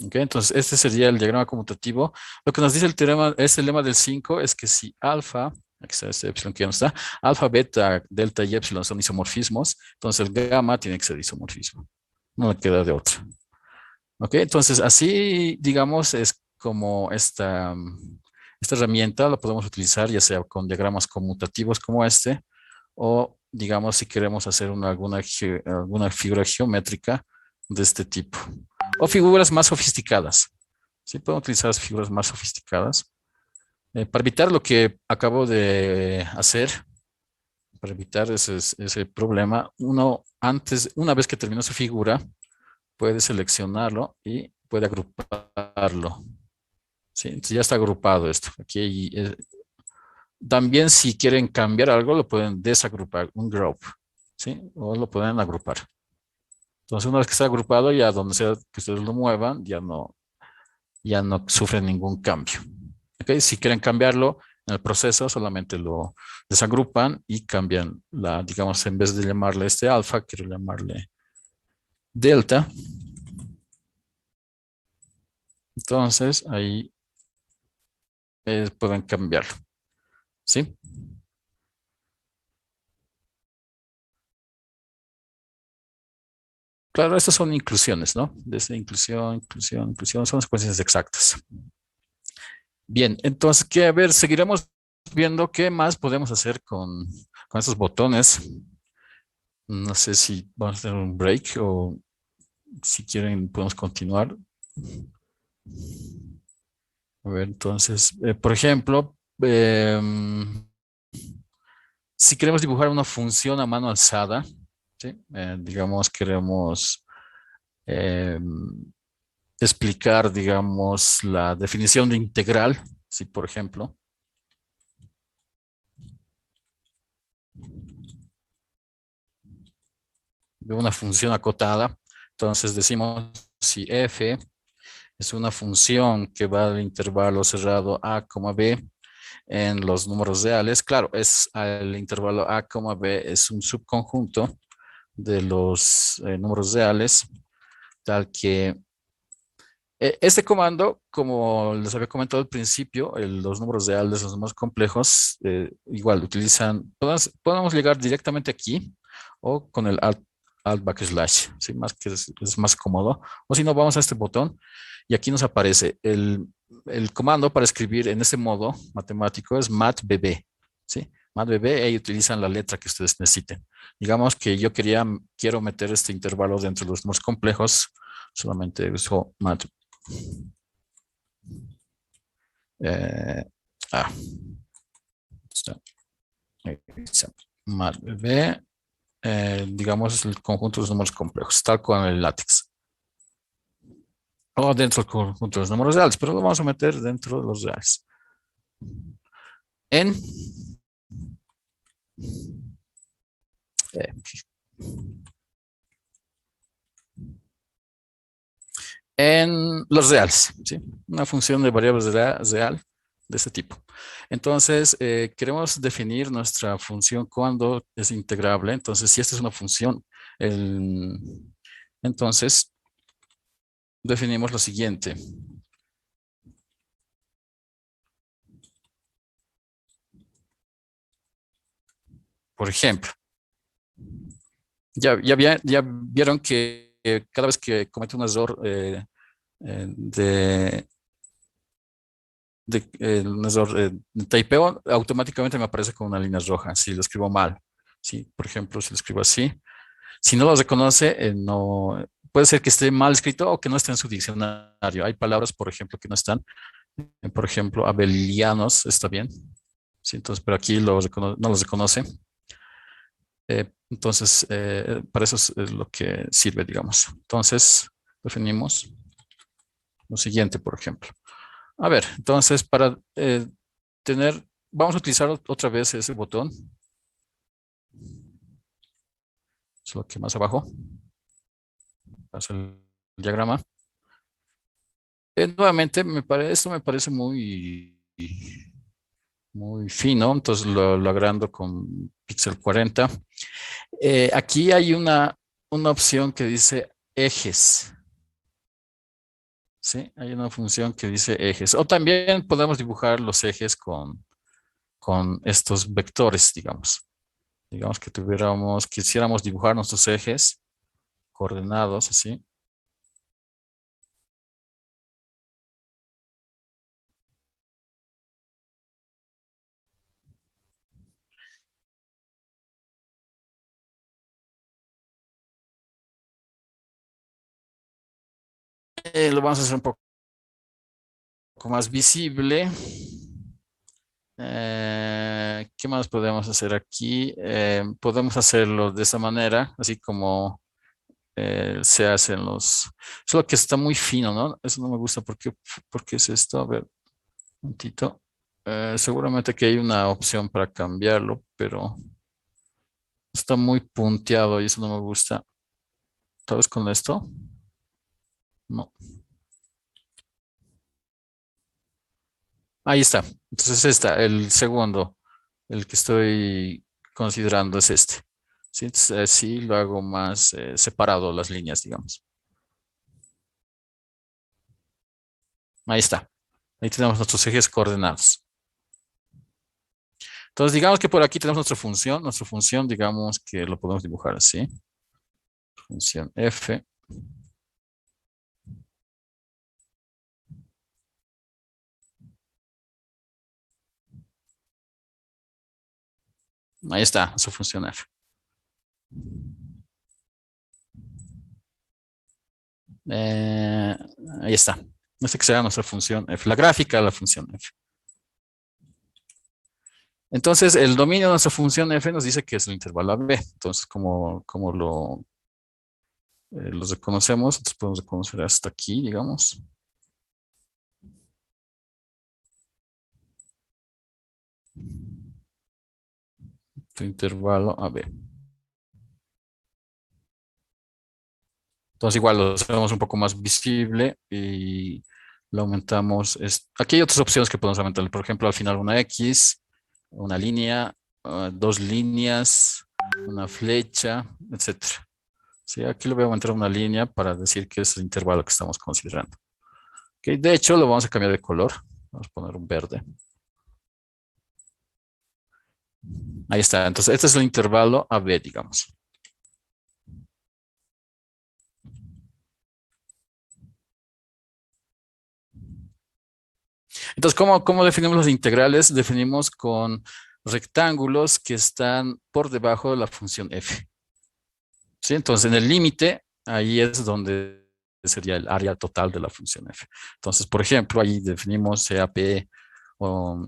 Ok, entonces este sería el diagrama conmutativo. Lo que nos dice el teorema, el lema del 5 es que si alfa, aquí está este epsilon que ya no está, alfa, beta, delta y epsilon son isomorfismos, entonces el gamma tiene que ser isomorfismo. No me queda de otra. Ok, entonces así, digamos, es como esta herramienta la podemos utilizar ya sea con diagramas conmutativos como este, o digamos si queremos hacer alguna figura geométrica de este tipo, o figuras más sofisticadas. Sí, podemos utilizar las figuras más sofisticadas. Para evitar lo que acabo de hacer, para evitar ese problema, una vez que termina su figura, puede seleccionarlo y puede agruparlo. ¿Sí? Entonces ya está agrupado esto. Aquí también si quieren cambiar algo, lo pueden desagrupar, un group, ¿sí? O lo pueden agrupar. Entonces una vez que está agrupado, ya donde sea que ustedes lo muevan, ya no sufren ningún cambio. ¿Okay? Si quieren cambiarlo en el proceso, solamente lo desagrupan y cambian digamos, en vez de llamarle alfa, quiero llamarle delta. Entonces ahí pueden cambiarlo. ¿Sí? Claro, estas son inclusiones, ¿no? Desde inclusión, inclusión, inclusión, son secuencias exactas. Bien, entonces, a ver, seguiremos viendo qué más podemos hacer con estos botones. No sé si vamos a tener un break o si quieren podemos continuar. A ver, entonces, por ejemplo, si queremos dibujar una función a mano alzada, ¿sí? Digamos, queremos explicar, digamos, la definición de integral, Si, por ejemplo, de una función acotada, entonces decimos si f es una función que va al intervalo cerrado a, b en los números reales. Claro, es el intervalo a, b es un subconjunto de los números reales, tal que este comando, como les había comentado al principio, los números reales, los números complejos, igual utilizan, podemos llegar directamente aquí o con el alt backslash, ¿sí? Más que es más cómodo. O si no, vamos a este botón y aquí nos aparece el comando para escribir en este modo matemático es matbb, ¿sí? Matbb, ahí utilizan la letra que ustedes necesiten. Digamos que yo quiero meter este intervalo dentro de los números complejos, solamente uso mat. Eh, ah, está, matbb, digamos, el conjunto de los números complejos, tal como en el látex. O dentro del conjunto de los números reales, pero lo vamos a meter dentro de los reales. En eh, en los reales, ¿sí? Una función de variables real de este tipo. Entonces, queremos definir nuestra función cuando es integrable. Entonces, si esta es una función, entonces definimos lo siguiente. Por ejemplo, ya vieron que cada vez que comete un error un error de typeo, automáticamente me aparece con una línea roja si lo escribo mal. ¿Sí? Por ejemplo, si lo escribo así, si no lo reconoce, no, puede ser que esté mal escrito o que no esté en su diccionario. Hay palabras, por ejemplo, que no están. Por ejemplo, abelianos está bien. ¿Sí? Entonces, pero aquí no los reconoce. Entonces, para eso es lo que sirve, digamos. Entonces, definimos lo siguiente, por ejemplo. A ver, entonces, para vamos a utilizar otra vez ese botón, solo que más abajo, pasa el diagrama. Nuevamente, esto me parece muy fino, entonces lo agrando con píxel 40. Aquí hay una opción que dice ejes. ¿Sí? Hay una función que dice ejes. O también podemos dibujar los ejes con estos vectores, digamos. Digamos que quisiéramos dibujar nuestros ejes coordenados, así. Lo vamos a hacer un poco más visible. ¿Qué más podemos hacer aquí? Podemos hacerlo de esa manera, así como se hacen Solo que está muy fino, ¿no? Eso no me gusta. ¿Por qué es esto? A ver, un momentito. Seguramente que hay una opción para cambiarlo, pero está muy punteado y eso no me gusta. ¿Tal vez con esto? No. Ahí está. Entonces el segundo, el que estoy considerando es este. Sí, entonces, sí lo hago más separado las líneas, digamos. Ahí está. Ahí tenemos nuestros ejes coordenados. Entonces, digamos que por aquí tenemos nuestra función. Nuestra función, digamos que lo podemos dibujar así. Función f. Ahí está, su función f. Eh, Ahí está. Esta que será nuestra función f. La gráfica de la función f. Entonces, el dominio de nuestra función f nos dice que es el intervalo AB. Entonces, como los reconocemos, entonces podemos reconocer hasta aquí, digamos. Tu intervalo AB. Entonces igual lo hacemos un poco más visible y lo aumentamos. Aquí hay otras opciones que podemos aumentar. Por ejemplo, al final una X, una línea, dos líneas, una flecha, etcétera. Sí, aquí le voy a aumentar una línea para decir que es el intervalo que estamos considerando. Ok, de hecho, lo vamos a cambiar de color. Vamos a poner un verde. Ahí está. Entonces, este es el intervalo AB, digamos. Entonces, ¿cómo definimos los integrales? Definimos con rectángulos que están por debajo de la función f. ¿Sí? Entonces, en el límite, ahí es donde sería el área total de la función f. Entonces, por ejemplo, ahí definimos CAP o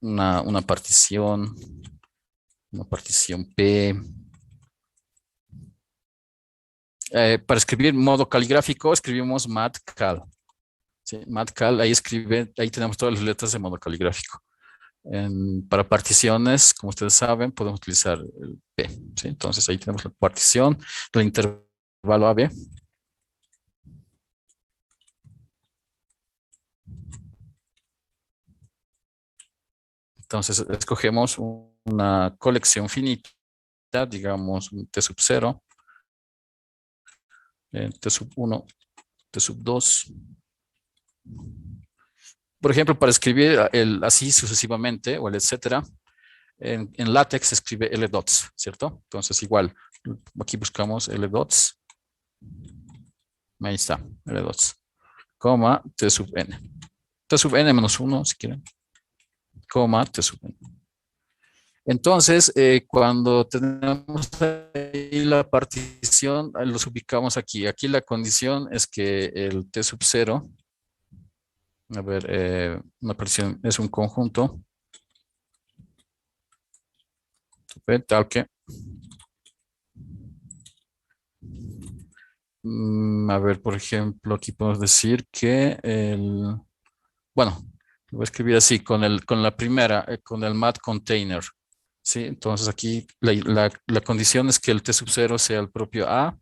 una partición P. Para escribir modo caligráfico, escribimos matcal. ¿Sí? Matcal, ahí tenemos todas las letras de modo caligráfico. Para particiones, como ustedes saben, podemos utilizar el P. ¿Sí? Entonces ahí tenemos la partición del intervalo AB. Entonces escogemos una colección finita, digamos un T sub 0, T sub 1, T sub 2. Por ejemplo, para escribir así sucesivamente o el etcétera, en LaTeX se escribe LDots, ¿cierto? Entonces igual, aquí buscamos LDots. Ahí está, LDots, coma, T sub n. T sub n menos 1, si quieren, coma, T sub n. Entonces, cuando tenemos ahí la partición, los ubicamos aquí. Aquí la condición es que el T sub 0, a ver, una partición es un conjunto, tal que, a ver, por ejemplo, aquí podemos decir que bueno, lo voy a escribir así, con la primera, con el mat container. ¿Sí? Entonces aquí la condición es que el T sub 0 sea el propio A,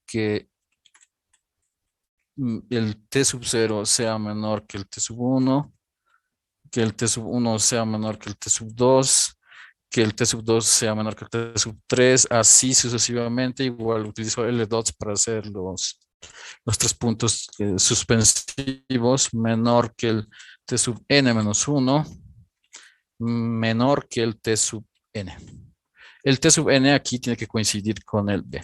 que el T sub 0 sea menor que el T sub 1, que el T sub 1 sea menor que el T sub 2, que el T sub 2 sea menor que el T sub 3, así sucesivamente. Igual utilizo LDots para hacer los 3 puntos suspensivos, menor que el T sub n menos 1, menor que el T sub n. El T sub n aquí tiene que coincidir con el B.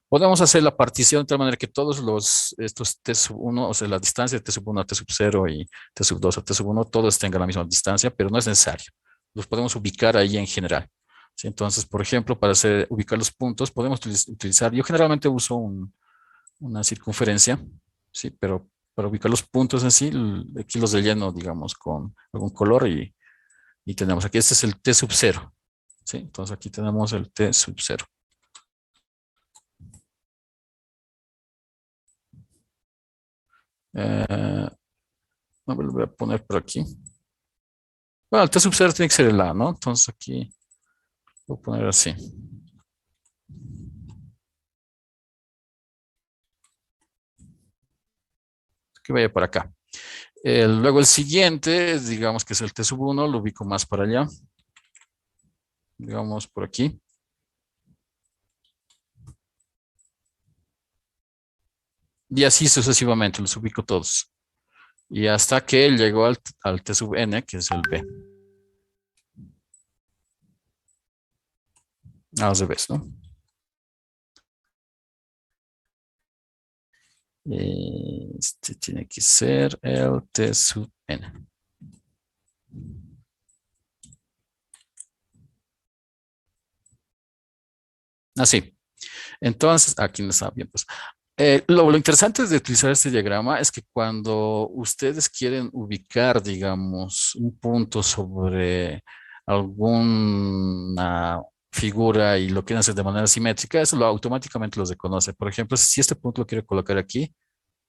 Podemos hacer la partición de tal manera que todos estos T sub 1, o sea, la distancia de T sub 1 a T sub 0 y T sub 2 a T sub 1, todos tengan la misma distancia, pero no es necesario. Los podemos ubicar ahí en general. ¿Sí? Entonces, por ejemplo, para ubicar los puntos, podemos utilizar, yo generalmente uso una circunferencia, ¿sí? Pero para ubicar los puntos en sí, aquí los relleno, digamos, con algún color y tenemos aquí, este es el T sub 0. ¿Sí? Entonces aquí tenemos el T sub 0. No me lo voy a poner por aquí. Bueno, el T sub 0 tiene que ser el A, ¿no? Entonces aquí voy a poner así. Que vaya para acá. Luego el siguiente, digamos que es el T sub 1, lo ubico más para allá. Digamos por aquí. Y así sucesivamente, los ubico todos. Y hasta que llegó al T sub n, que es el B. Al revés, ¿no? Este tiene que ser el T sub n. Así. Entonces, aquí no está bien, pues. Lo interesante de utilizar este diagrama es que cuando ustedes quieren ubicar, digamos, un punto sobre alguna figura y lo quieren hacer de manera simétrica, eso automáticamente lo reconoce. Por ejemplo, si este punto lo quiero colocar aquí,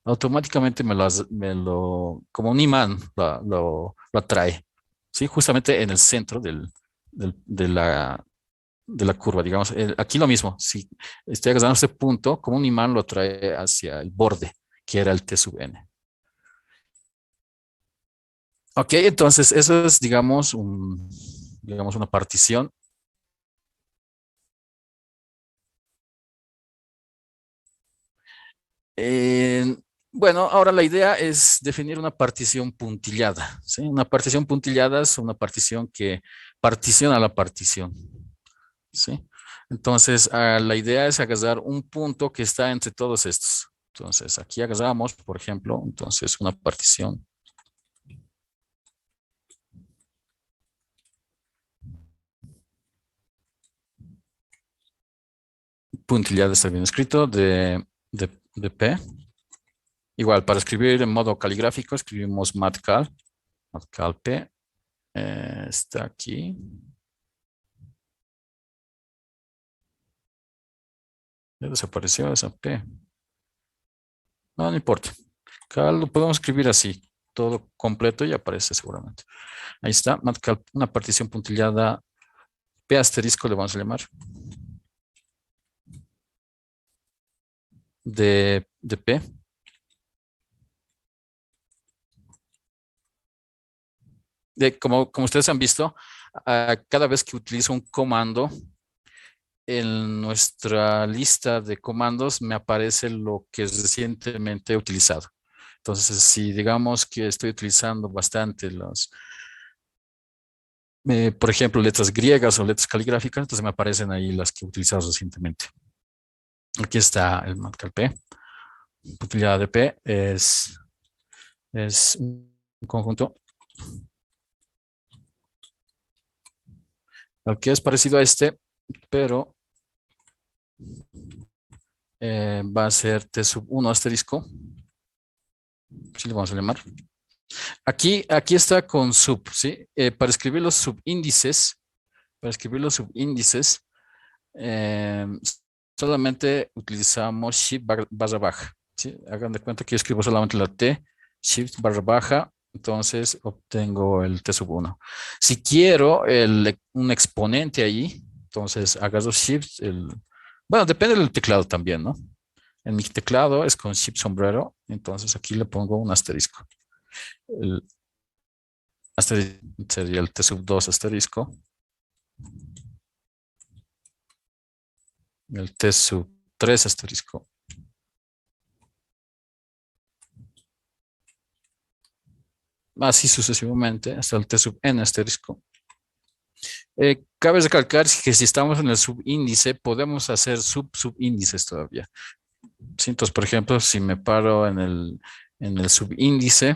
automáticamente como un imán, lo atrae, ¿sí? Justamente en el centro de la curva, digamos. Aquí lo mismo, si estoy agarrando este punto, como un imán lo trae hacia el borde, que era el T sub n. Ok, entonces eso es, digamos, una partición. Eh, bueno, ahora la idea es definir una partición puntillada, ¿sí? Una partición puntillada es una partición que particiona la partición, ¿sí? Entonces, la idea es agarrar un punto que está entre todos estos. Entonces, aquí agarramos, por ejemplo, entonces una partición puntillada, está bien escrito, de P. Igual, para escribir en modo caligráfico, escribimos matcal P. Está aquí. Ya desapareció esa P. No, no importa. Acá lo podemos escribir así, todo completo y aparece seguramente. Ahí está, matcal, una partición puntillada P asterisco le vamos a llamar, de P. Como ustedes han visto, cada vez que utilizo un comando, en nuestra lista de comandos me aparece lo que es recientemente utilizado. Entonces, si digamos que estoy utilizando bastante por ejemplo, letras griegas o letras caligráficas, entonces me aparecen ahí las que he utilizado recientemente. Aquí está el matcal-p. Utilidad de P es un conjunto al que es parecido a este, pero va a ser T sub 1 asterisco. Así le vamos a llamar. Aquí está con sub, ¿sí? Para escribir los subíndices, eh, solamente utilizamos shift barra baja, ¿sí? Hagan de cuenta que yo escribo solamente la T, shift barra baja, entonces obtengo el T sub 1. Si quiero un exponente ahí, entonces agarro shift, bueno, depende del teclado también, ¿no? En mi teclado es con shift sombrero, entonces aquí le pongo un asterisco. El asterisco sería el T sub 2 asterisco, el T sub 3 asterisco, así sucesivamente hasta el T sub n asterisco. Cabe recalcar que si estamos en el subíndice, podemos hacer subíndices todavía. ¿Sí? Entonces, por ejemplo, si me paro en el subíndice,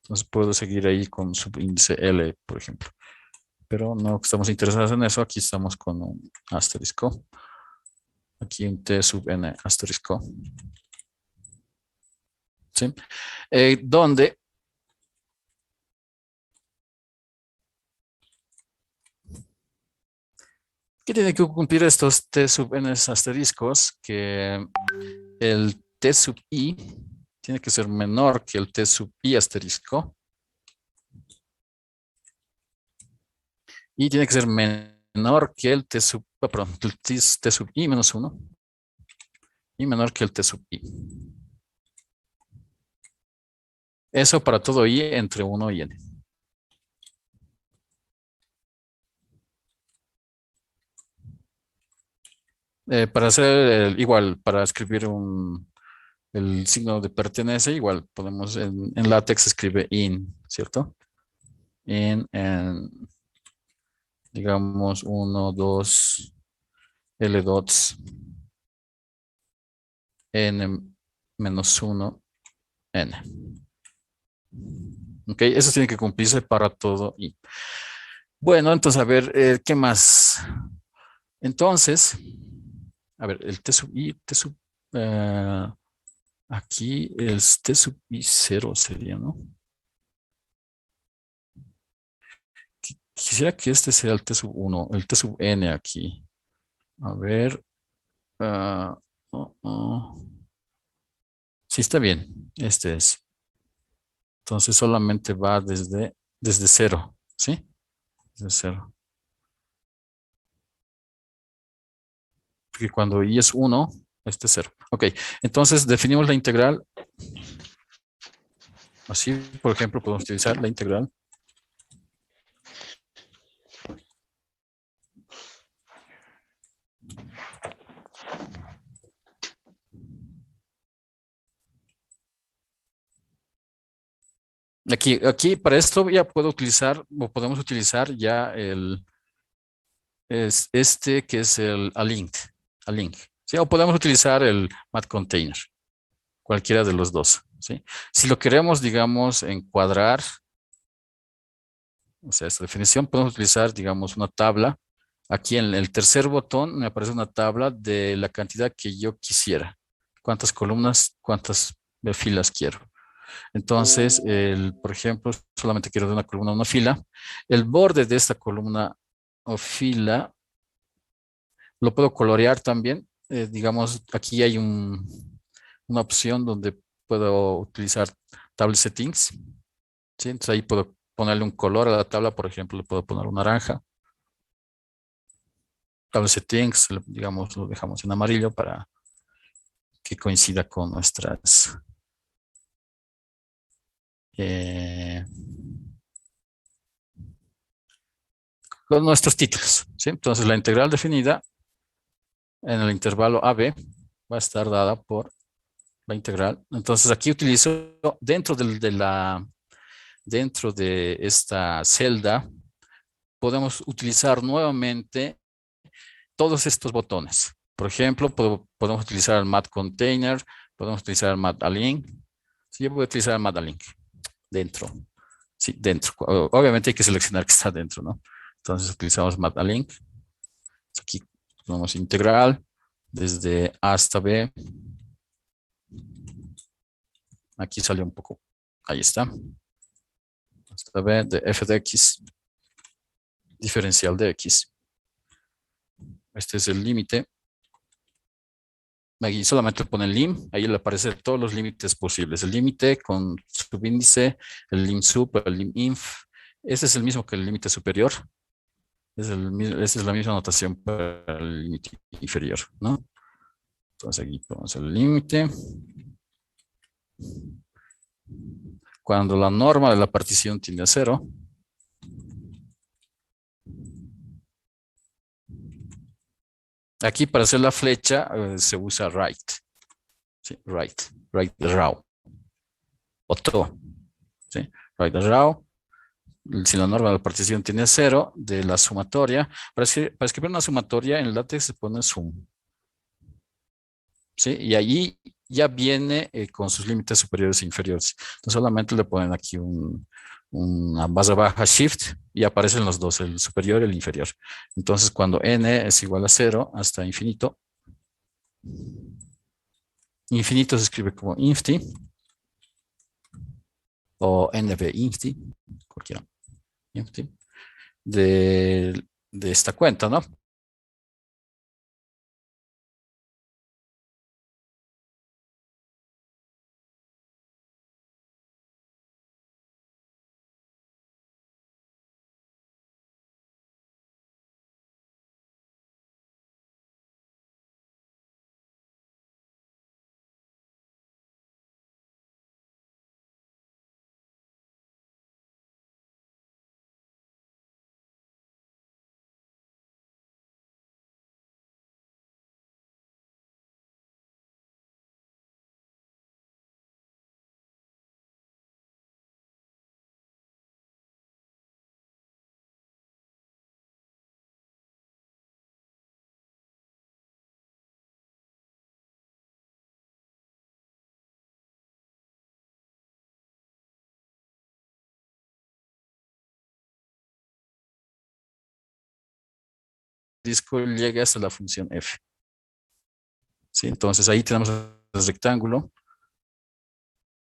entonces puedo seguir ahí con subíndice L, por ejemplo. Pero no estamos interesados en eso, aquí estamos con un asterisco. Aquí un T sub n asterisco. ¿Sí? Donde ¿qué tiene que cumplir estos T sub n asteriscos? Que el T sub i tiene que ser menor que el T sub i asterisco y tiene que ser menor que el T sub, perdón, el T sub i menos 1 y menor que el T sub i. Eso para todo i entre 1 y n. Para hacer igual, para escribir el signo de pertenece, igual podemos en LaTeX escribe in, ¿cierto? En digamos 1, 2, L dots, N menos 1, N. Ok, eso tiene que cumplirse para todo i. Bueno, entonces a ver, ¿qué más? Entonces, a ver, el T sub i, eh, aquí el T sub i 0 sería, ¿no? Quisiera que este sea el T sub 1, el T sub n aquí. A ver. ah, oh, oh. Sí, está bien. Este es. Entonces solamente va desde 0, ¿sí? Desde 0. porque cuando y es 1, este es 0. Ok, entonces definimos la integral. Así, por ejemplo, podemos utilizar la integral. Aquí para esto ya puedo utilizar, o podemos utilizar ya este que es el a link, ¿sí? O podemos utilizar el math container, cualquiera de los dos, ¿sí? Si lo queremos, digamos, encuadrar, o sea, esta definición, podemos utilizar, digamos, una tabla. Aquí en el tercer botón me aparece una tabla de la cantidad que yo quisiera. Cuántas columnas, cuántas filas quiero. Entonces, por ejemplo, solamente quiero de una columna a una fila. El borde de esta columna o fila lo puedo colorear también. Digamos, aquí hay una opción donde puedo utilizar table settings. ¿Sí? Entonces ahí puedo ponerle un color a la tabla. Por ejemplo, le puedo poner un naranja. Table settings, digamos, lo dejamos en amarillo para que coincida con eh, con nuestros títulos, ¿sí? Entonces la integral definida en el intervalo AB va a estar dada por la integral. Entonces aquí utilizo dentro de esta celda, podemos utilizar nuevamente todos estos botones. Por ejemplo, podemos utilizar el Math Container, podemos utilizar el Math Link. Sí, yo voy a utilizar el Math Link dentro. Sí, dentro. Obviamente hay que seleccionar que está dentro, ¿no? Entonces utilizamos Math Link. Aquí ponemos integral desde A hasta B. Aquí sale un poco. Ahí está. Hasta B de f de x, diferencial de x. Este es el límite. Aquí solamente pone el lim, ahí le aparecen todos los límites posibles. El límite con subíndice, el lim sub, el lim inf. Ese es el mismo que el límite superior. Esa es la misma notación para el límite inferior, ¿no? Entonces aquí ponemos el límite. Cuando la norma de la partición tiende a 0, aquí para hacer la flecha se usa right. ¿Sí? Right raw. O to. ¿Sí? Right raw. Si la norma de la partición tiene 0, de la sumatoria, para escribir una sumatoria en LaTeX se pone sum. ¿Sí? Y allí ya viene con sus límites superiores e inferiores. Entonces solamente le ponen aquí una barra baja shift y aparecen los dos, el superior y el inferior. Entonces cuando n es igual a 0 hasta infinito, infinito se escribe como infty o nv infty, cualquiera, infty, de esta cuenta, ¿no? Disco llega hasta la función f. ¿Sí? Entonces ahí tenemos el rectángulo.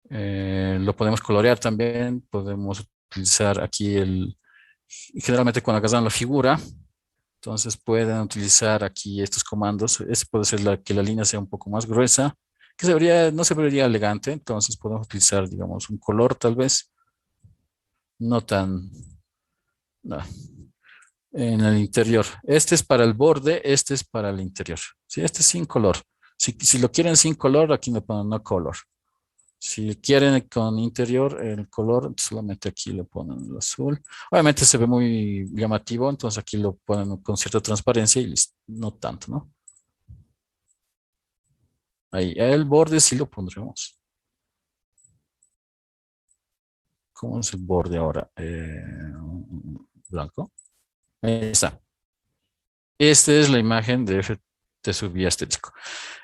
Lo podemos colorear también. Podemos utilizar aquí generalmente cuando agarran la figura, entonces pueden utilizar aquí estos comandos. Este puede ser que la línea sea un poco más gruesa, que no se vería elegante. Entonces podemos utilizar, digamos, un color tal vez no tan... No. en el interior. Este es para el borde, este es para el interior. Sí, este es sin color. Si lo quieren sin color, aquí le ponen no color. Si quieren con interior el color, solamente aquí le ponen el azul. Obviamente se ve muy llamativo, entonces aquí lo ponen con cierta transparencia y listo, no tanto, ¿no? Ahí, el borde sí lo pondremos. ¿Cómo es el borde ahora? Blanco. Ahí está. Esta es la imagen de FT sub i asterisco.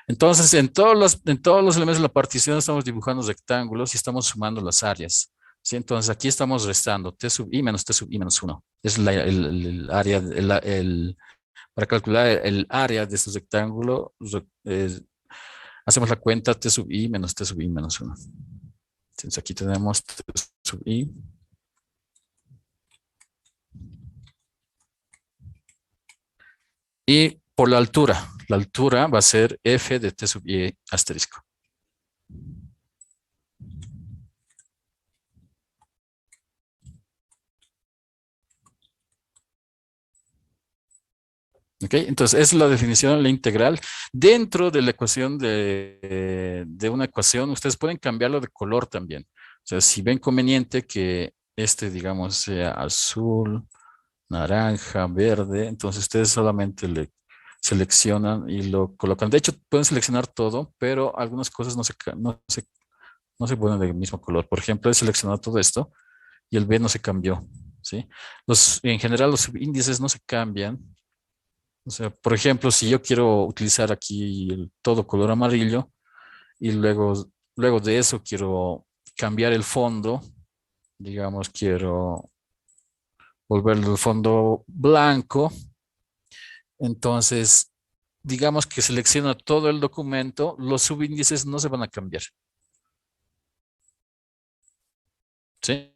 Entonces, en todos los elementos de la partición estamos dibujando rectángulos y estamos sumando las áreas. ¿Sí? Entonces, aquí estamos restando T sub i menos T sub i menos 1. Es el área, para calcular el área de este rectángulo, hacemos la cuenta T sub i menos T sub i menos 1. Entonces, aquí tenemos T sub i. Y por la altura va a ser f de T sub i asterisco. ¿Ok? Entonces, esa es la definición de la integral. Dentro de la ecuación de una ecuación, ustedes pueden cambiarlo de color también. O sea, si ven conveniente que este, digamos, sea azul, naranja, verde, entonces ustedes solamente le seleccionan y lo colocan. De hecho, pueden seleccionar todo, pero algunas cosas no se ponen del mismo color. Por ejemplo, he seleccionado todo esto y el B no se cambió. ¿Sí? En general, los subíndices no se cambian. O sea, por ejemplo, si yo quiero utilizar aquí todo color amarillo y luego de eso quiero cambiar el fondo, digamos, quiero volverlo el fondo blanco, entonces, digamos que selecciono todo el documento, los subíndices no se van a cambiar. ¿Sí?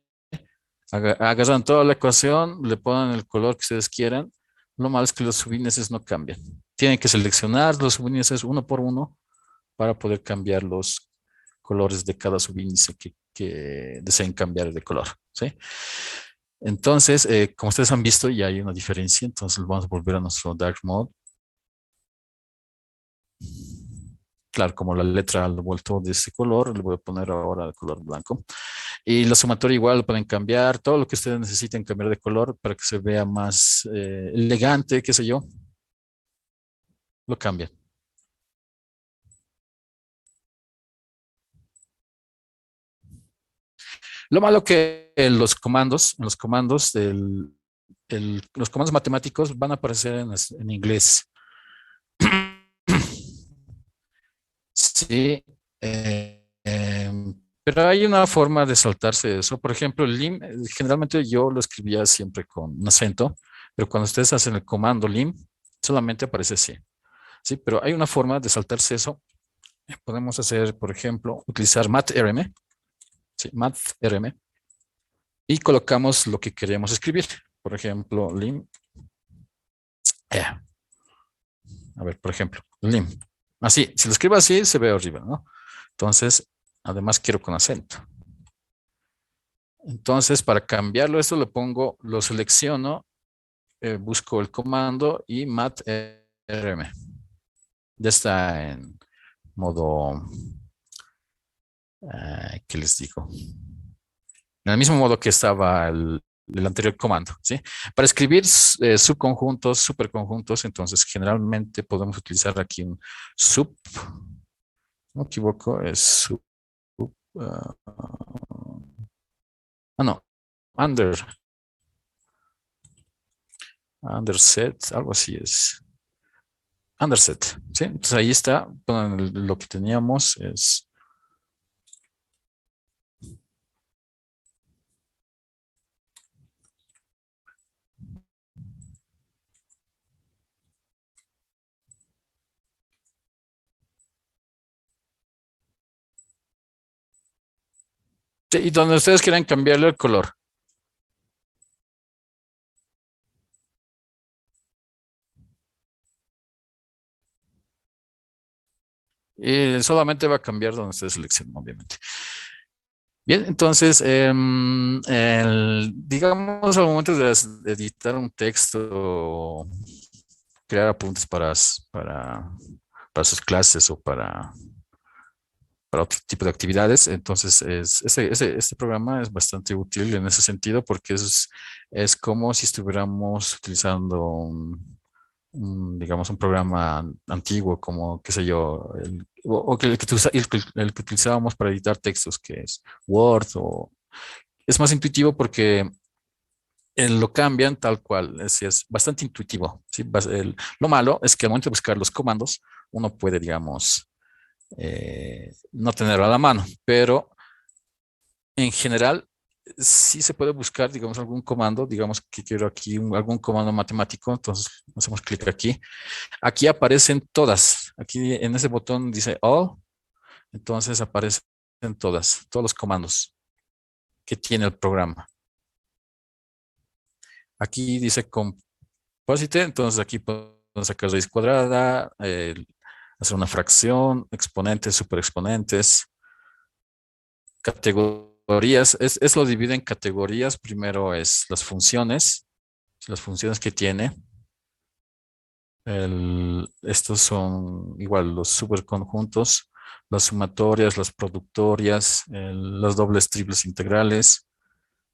Agarran toda la ecuación, le ponen el color que ustedes quieran. Lo malo es que los subíndices no cambian. Tienen que seleccionar los subíndices uno por uno para poder cambiar los colores de cada subíndice que deseen cambiar de color. ¿Sí? Entonces, como ustedes han visto, ya hay una diferencia. Entonces, vamos a volver a nuestro dark mode. Claro, como la letra lo he vuelto de este color, le voy a poner ahora el color blanco. Y la sumatoria igual lo pueden cambiar, todo lo que ustedes necesiten cambiar de color para que se vea más elegante, qué sé yo, lo cambian. Lo malo que los comandos matemáticos van a aparecer en inglés. Sí, pero hay una forma de saltarse eso. Por ejemplo, el lim, generalmente yo lo escribía siempre con un acento, pero cuando ustedes hacen el comando lim, solamente aparece así. Sí, pero hay una forma de saltarse eso. Podemos hacer, por ejemplo, utilizar matrm, sí, matrm, y colocamos lo que queremos escribir. Por ejemplo, lim. A ver, por ejemplo, lim. Así, si lo escribo así, se ve horrible, ¿no? Entonces, además quiero con acento. Entonces, para cambiarlo, esto lo selecciono, busco el comando y matrm. Ya está en modo, ¿qué les digo? En el mismo modo que estaba el anterior comando, ¿sí? Para escribir subconjuntos, superconjuntos, entonces generalmente podemos utilizar aquí un sub, no me equivoco, es sub, ah, no, under, underset, algo así es. Underset, ¿sí? Entonces ahí está, bueno, lo que teníamos es. Sí, y donde ustedes quieran cambiarle el color. Y solamente va a cambiar donde ustedes seleccionen, obviamente. Bien, entonces, digamos, al momento de editar un texto o crear apuntes para sus clases o para otro tipo de actividades, entonces este programa es bastante útil en ese sentido porque es como si estuviéramos utilizando digamos, un programa antiguo como, qué sé yo, o que el que utilizábamos para editar textos, que es Word, o es más intuitivo porque lo cambian tal cual, es bastante intuitivo. ¿Sí? Lo malo es que al momento de buscar los comandos, uno puede, digamos, no tenerlo a la mano, pero en general sí se puede buscar, digamos, algún comando, digamos que quiero aquí algún comando matemático, entonces hacemos clic aquí. Aquí aparecen todas, aquí en ese botón dice All, entonces aparecen todos los comandos que tiene el programa. Aquí dice Composite, entonces aquí podemos sacar raíz cuadrada, hacer una fracción, exponentes, superexponentes, categorías. Es lo divide en categorías. Primero es las funciones que tiene. Estos son igual los superconjuntos, las sumatorias, las productorias, los dobles, triples integrales,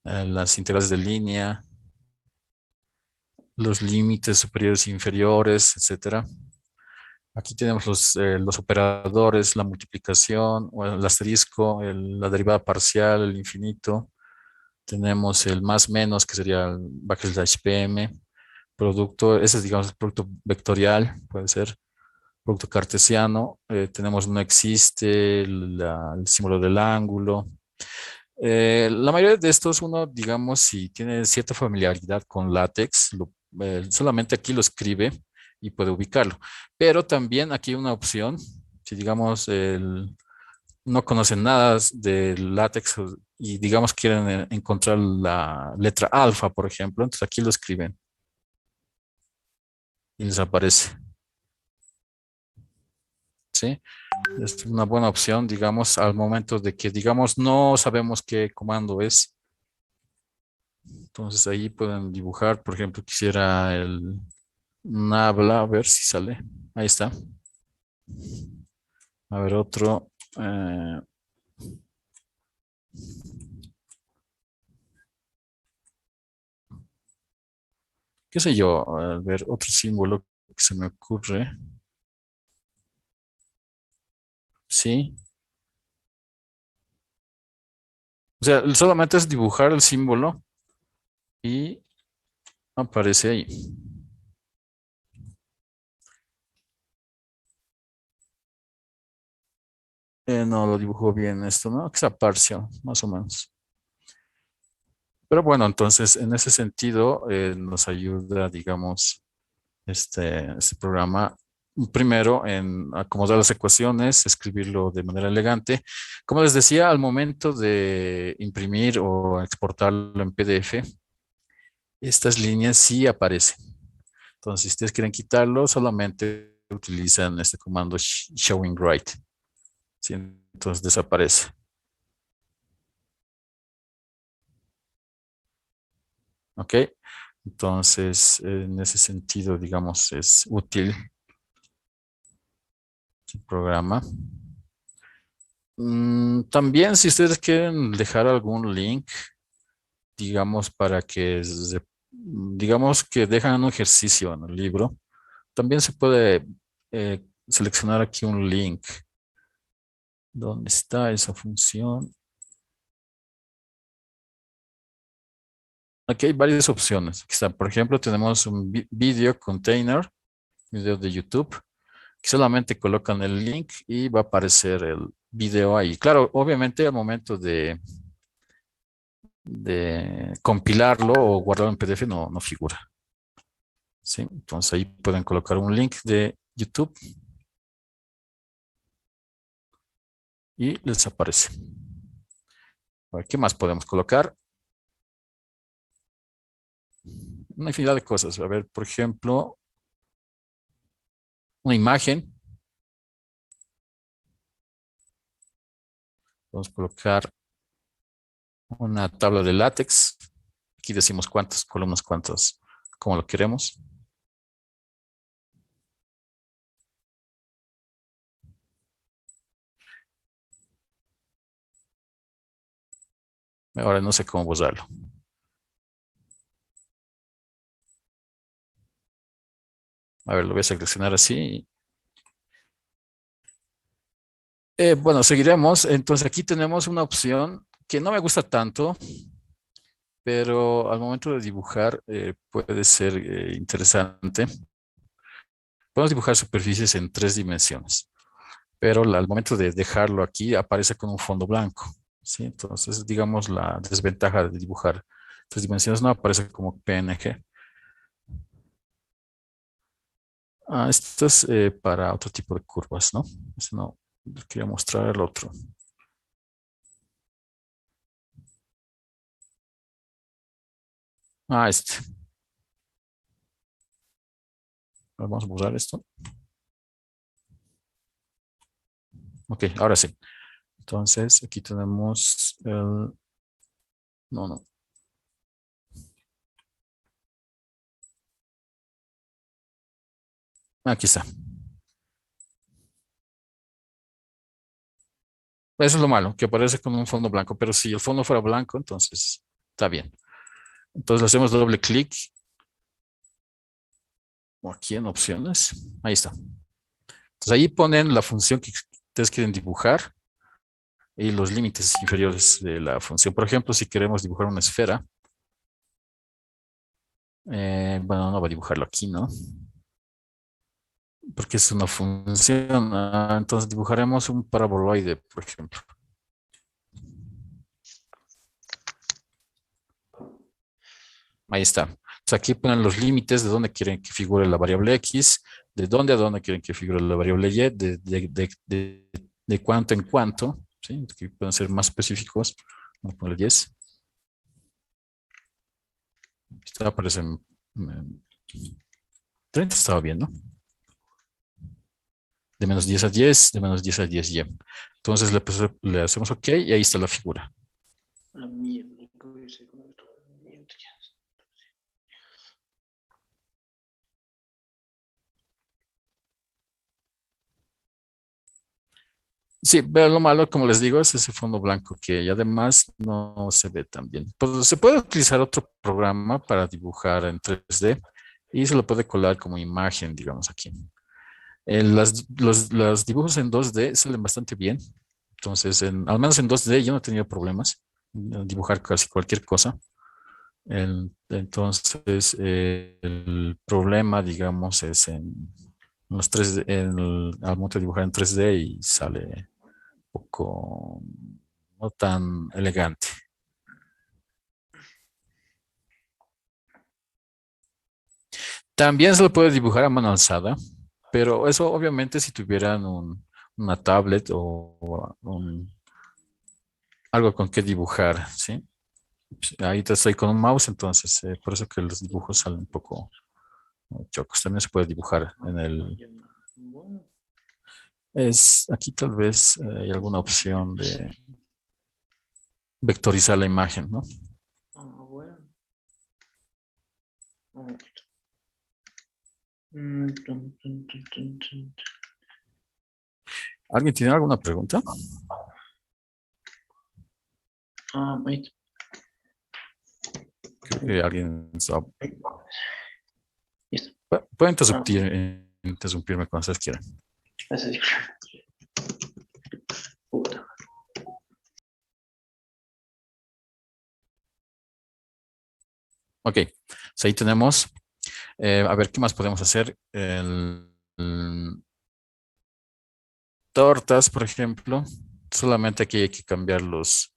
las integrales de línea, los límites superiores e inferiores, etcétera. Aquí tenemos los operadores, la multiplicación, o el asterisco, la derivada parcial, el infinito. Tenemos el más menos, que sería el backslash PM. Producto, ese es, digamos, el producto vectorial, puede ser. Producto cartesiano. Tenemos no existe, el símbolo del ángulo. La mayoría de estos, uno, digamos, si tiene cierta familiaridad con LaTeX, solamente aquí lo escribe y puede ubicarlo. Pero también aquí hay una opción, si digamos no conocen nada de LaTeX y digamos quieren encontrar la letra alfa, por ejemplo, entonces aquí lo escriben y les aparece, ¿sí? Es una buena opción, digamos, al momento de que, digamos, no sabemos qué comando es. Entonces ahí pueden dibujar, por ejemplo, quisiera nabla, a ver si sale. Ahí está. A ver, otro. ¿Qué sé yo? A ver, otro símbolo que se me ocurre. Sí. O sea, solamente es dibujar el símbolo y aparece ahí. No lo dibujó bien esto, ¿no? Que sea parcial, más o menos. Pero bueno, entonces en ese sentido nos ayuda, digamos, este programa primero en acomodar las ecuaciones, escribirlo de manera elegante. Como les decía, al momento de imprimir o exportarlo en PDF, estas líneas sí aparecen. Entonces, si ustedes quieren quitarlo, solamente utilizan este comando showing right. ¿Sí? Entonces desaparece. ¿Ok? Entonces, en ese sentido, digamos, es útil el programa. También, si ustedes quieren dejar algún link, digamos, para que, digamos que dejan un ejercicio en el libro, también se puede seleccionar aquí un link. ¿Dónde está esa función? Aquí hay varias opciones. Aquí está, por ejemplo, tenemos un video container, video de YouTube, que solamente colocan el link y va a aparecer el video ahí. Claro, obviamente al momento de compilarlo o guardarlo en PDF no figura. ¿Sí? Entonces ahí pueden colocar un link de YouTube y les aparece. A ver, ¿qué más podemos colocar? Una infinidad de cosas. A ver, por ejemplo, una imagen. Vamos a colocar una tabla de látex. Aquí decimos cuántas columnas, cuántas, como lo queremos. Ahora no sé cómo usarlo. A ver, lo voy a seleccionar así. Bueno, seguiremos. Entonces aquí tenemos una opción que no me gusta tanto, pero al momento de dibujar puede ser interesante. Podemos dibujar superficies en 3 dimensiones, pero al momento de dejarlo aquí aparece con un fondo blanco. ¿Sí? Entonces, digamos, la desventaja de dibujar 3 dimensiones no aparece como PNG. Esto es para otro tipo de curvas, ¿no? Este no, quería mostrar el otro. Este. Vamos a borrar esto. Ok, ahora sí. Entonces, aquí tenemos el... No, no. Aquí está. Eso es lo malo, que aparece con un fondo blanco, pero si el fondo fuera blanco, entonces está bien. Entonces le hacemos doble clic o aquí en opciones. Ahí está. Entonces ahí ponen la función que ustedes quieren dibujar y los límites inferiores de la función. Por ejemplo, si queremos dibujar una esfera, bueno, no va a dibujarlo aquí, ¿no? Porque es una función. Entonces dibujaremos un paraboloide, por ejemplo. Ahí está. Entonces aquí ponen los límites de dónde quieren que figure la variable X, de dónde a dónde quieren que figure la variable Y, de cuánto en cuánto. ¿Sí? Aquí pueden ser más específicos. Vamos a poner 10. Esto aparece en 30, estaba bien, ¿no? De -10 a 10, de -10 a 10Y. Entonces le hacemos OK y ahí está la figura. Sí, pero lo malo, como les digo, es ese fondo blanco que además no se ve tan bien. Pues se puede utilizar otro programa para dibujar en 3D y se lo puede colar como imagen, digamos aquí. Los dibujos en 2D salen bastante bien. Entonces, al menos en 2D yo no he tenido problemas en dibujar casi cualquier cosa. Entonces, el problema, digamos, es en los 3D, al momento de dibujar en 3D y sale poco, no tan elegante. También se lo puede dibujar a mano alzada, pero eso obviamente si tuvieran una tablet o algo con que dibujar, ¿sí? Ahí estoy con un mouse, entonces por eso que los dibujos salen un poco chocos. También se puede dibujar en aquí tal vez hay alguna opción de vectorizar la imagen, ¿no? ¿Alguien tiene alguna pregunta? Creo que alguien puede interrumpirme cuando ustedes quieran. Ok, ahí tenemos. A ver, ¿qué más podemos hacer? Tortas, por ejemplo. Solamente aquí hay que cambiar los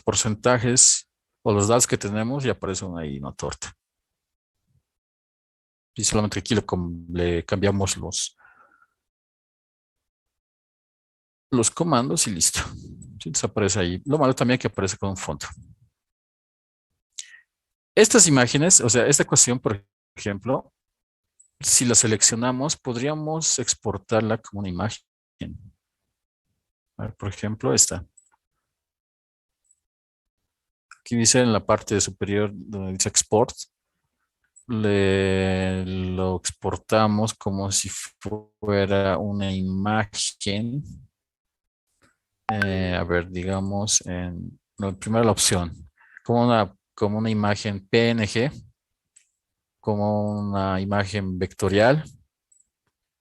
porcentajes o los datos que tenemos y aparecen ahí una torta. Y solamente aquí le cambiamos los comandos y listo. Sí, desaparece ahí. Lo malo también es que aparece con un fondo. Estas imágenes, o sea, esta ecuación, por ejemplo, si la seleccionamos, podríamos exportarla como una imagen. A ver, por ejemplo, esta. Aquí dice en la parte superior donde dice export, lo exportamos como si fuera una imagen. A ver, digamos, no, primero la opción, como una imagen PNG, como una imagen vectorial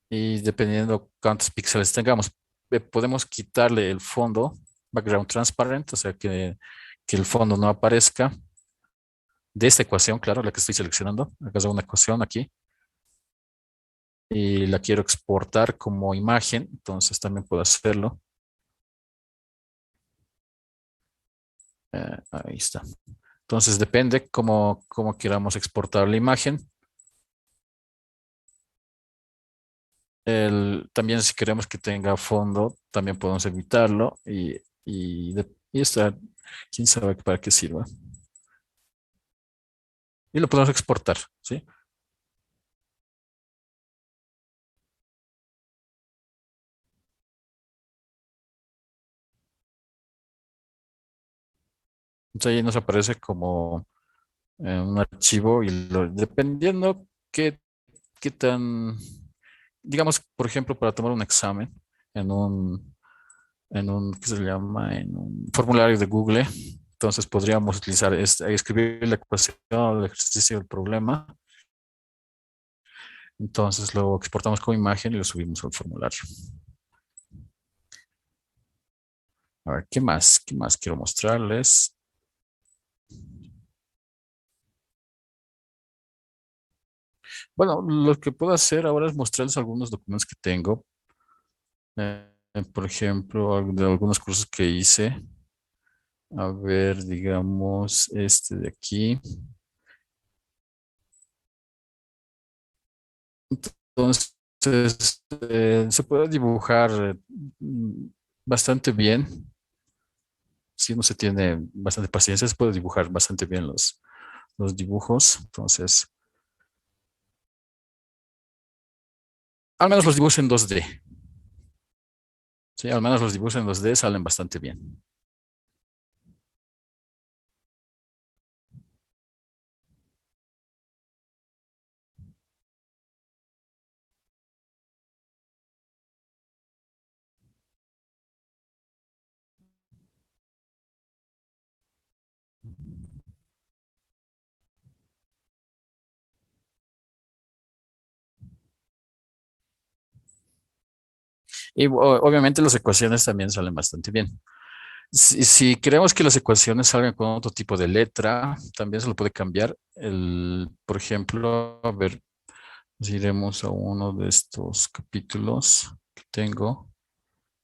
y dependiendo cuántos píxeles tengamos, podemos quitarle el fondo, background transparent, o sea que el fondo no aparezca de esta ecuación, claro, la que estoy seleccionando. Acá es una ecuación aquí y la quiero exportar como imagen, entonces también puedo hacerlo. Ahí está. Entonces depende cómo queramos exportar la imagen. También si queremos que tenga fondo, también podemos evitarlo y está, quién sabe para qué sirva. Y lo podemos exportar, ¿sí? Entonces ahí nos aparece como un archivo y dependiendo qué tan, digamos, por ejemplo, para tomar un examen en ¿qué se llama? En un formulario de Google. Entonces podríamos utilizar escribir la ecuación, el ejercicio del problema. Entonces lo exportamos como imagen y lo subimos al formulario. A ver, ¿qué más? ¿Qué más quiero mostrarles? Bueno, lo que puedo hacer ahora es mostrarles algunos documentos que tengo. Por ejemplo, de algunos cursos que hice. A ver, digamos, este de aquí. Entonces, se puede dibujar mm, bastante bien. Si uno se tiene bastante paciencia, se puede dibujar bastante bien los dibujos. Entonces, al menos los dibujos en 2D. Sí, al menos los dibujos en 2D salen bastante bien. Y obviamente las ecuaciones también salen bastante bien. Si queremos que las ecuaciones salgan con otro tipo de letra, también se lo puede cambiar. Por ejemplo, a ver, si iremos a uno de estos capítulos que tengo.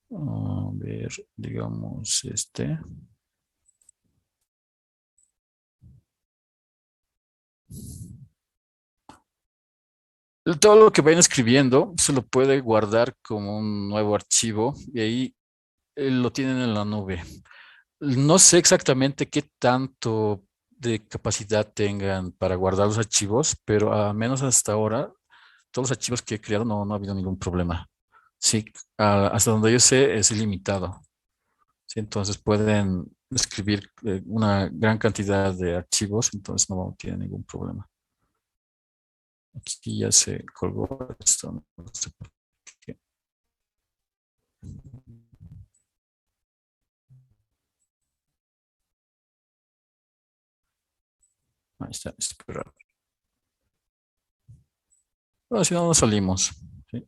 A ver, digamos este. Todo lo que vayan escribiendo se lo puede guardar como un nuevo archivo y ahí lo tienen en la nube. No sé exactamente qué tanto de capacidad tengan para guardar los archivos, pero a menos hasta ahora, todos los archivos que he creado no ha habido ningún problema. Sí, hasta donde yo sé es ilimitado. Sí, entonces pueden escribir una gran cantidad de archivos, entonces no tiene ningún problema. Aquí ya se colgó esto, no sé por qué. Ahí está, espera. Bueno, si no, no salimos. ¿Sí?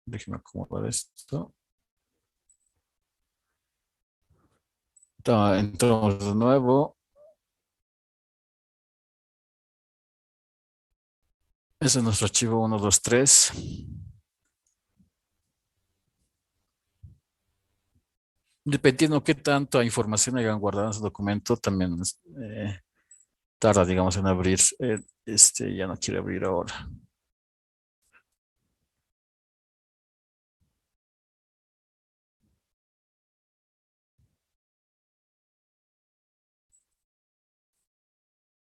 Déjenme acomodar esto. Entramos de nuevo. Ese es nuestro archivo 123. Dependiendo qué tanta información hayan guardado en su documento, también tarda, digamos, en abrir. Ya no quiere abrir ahora.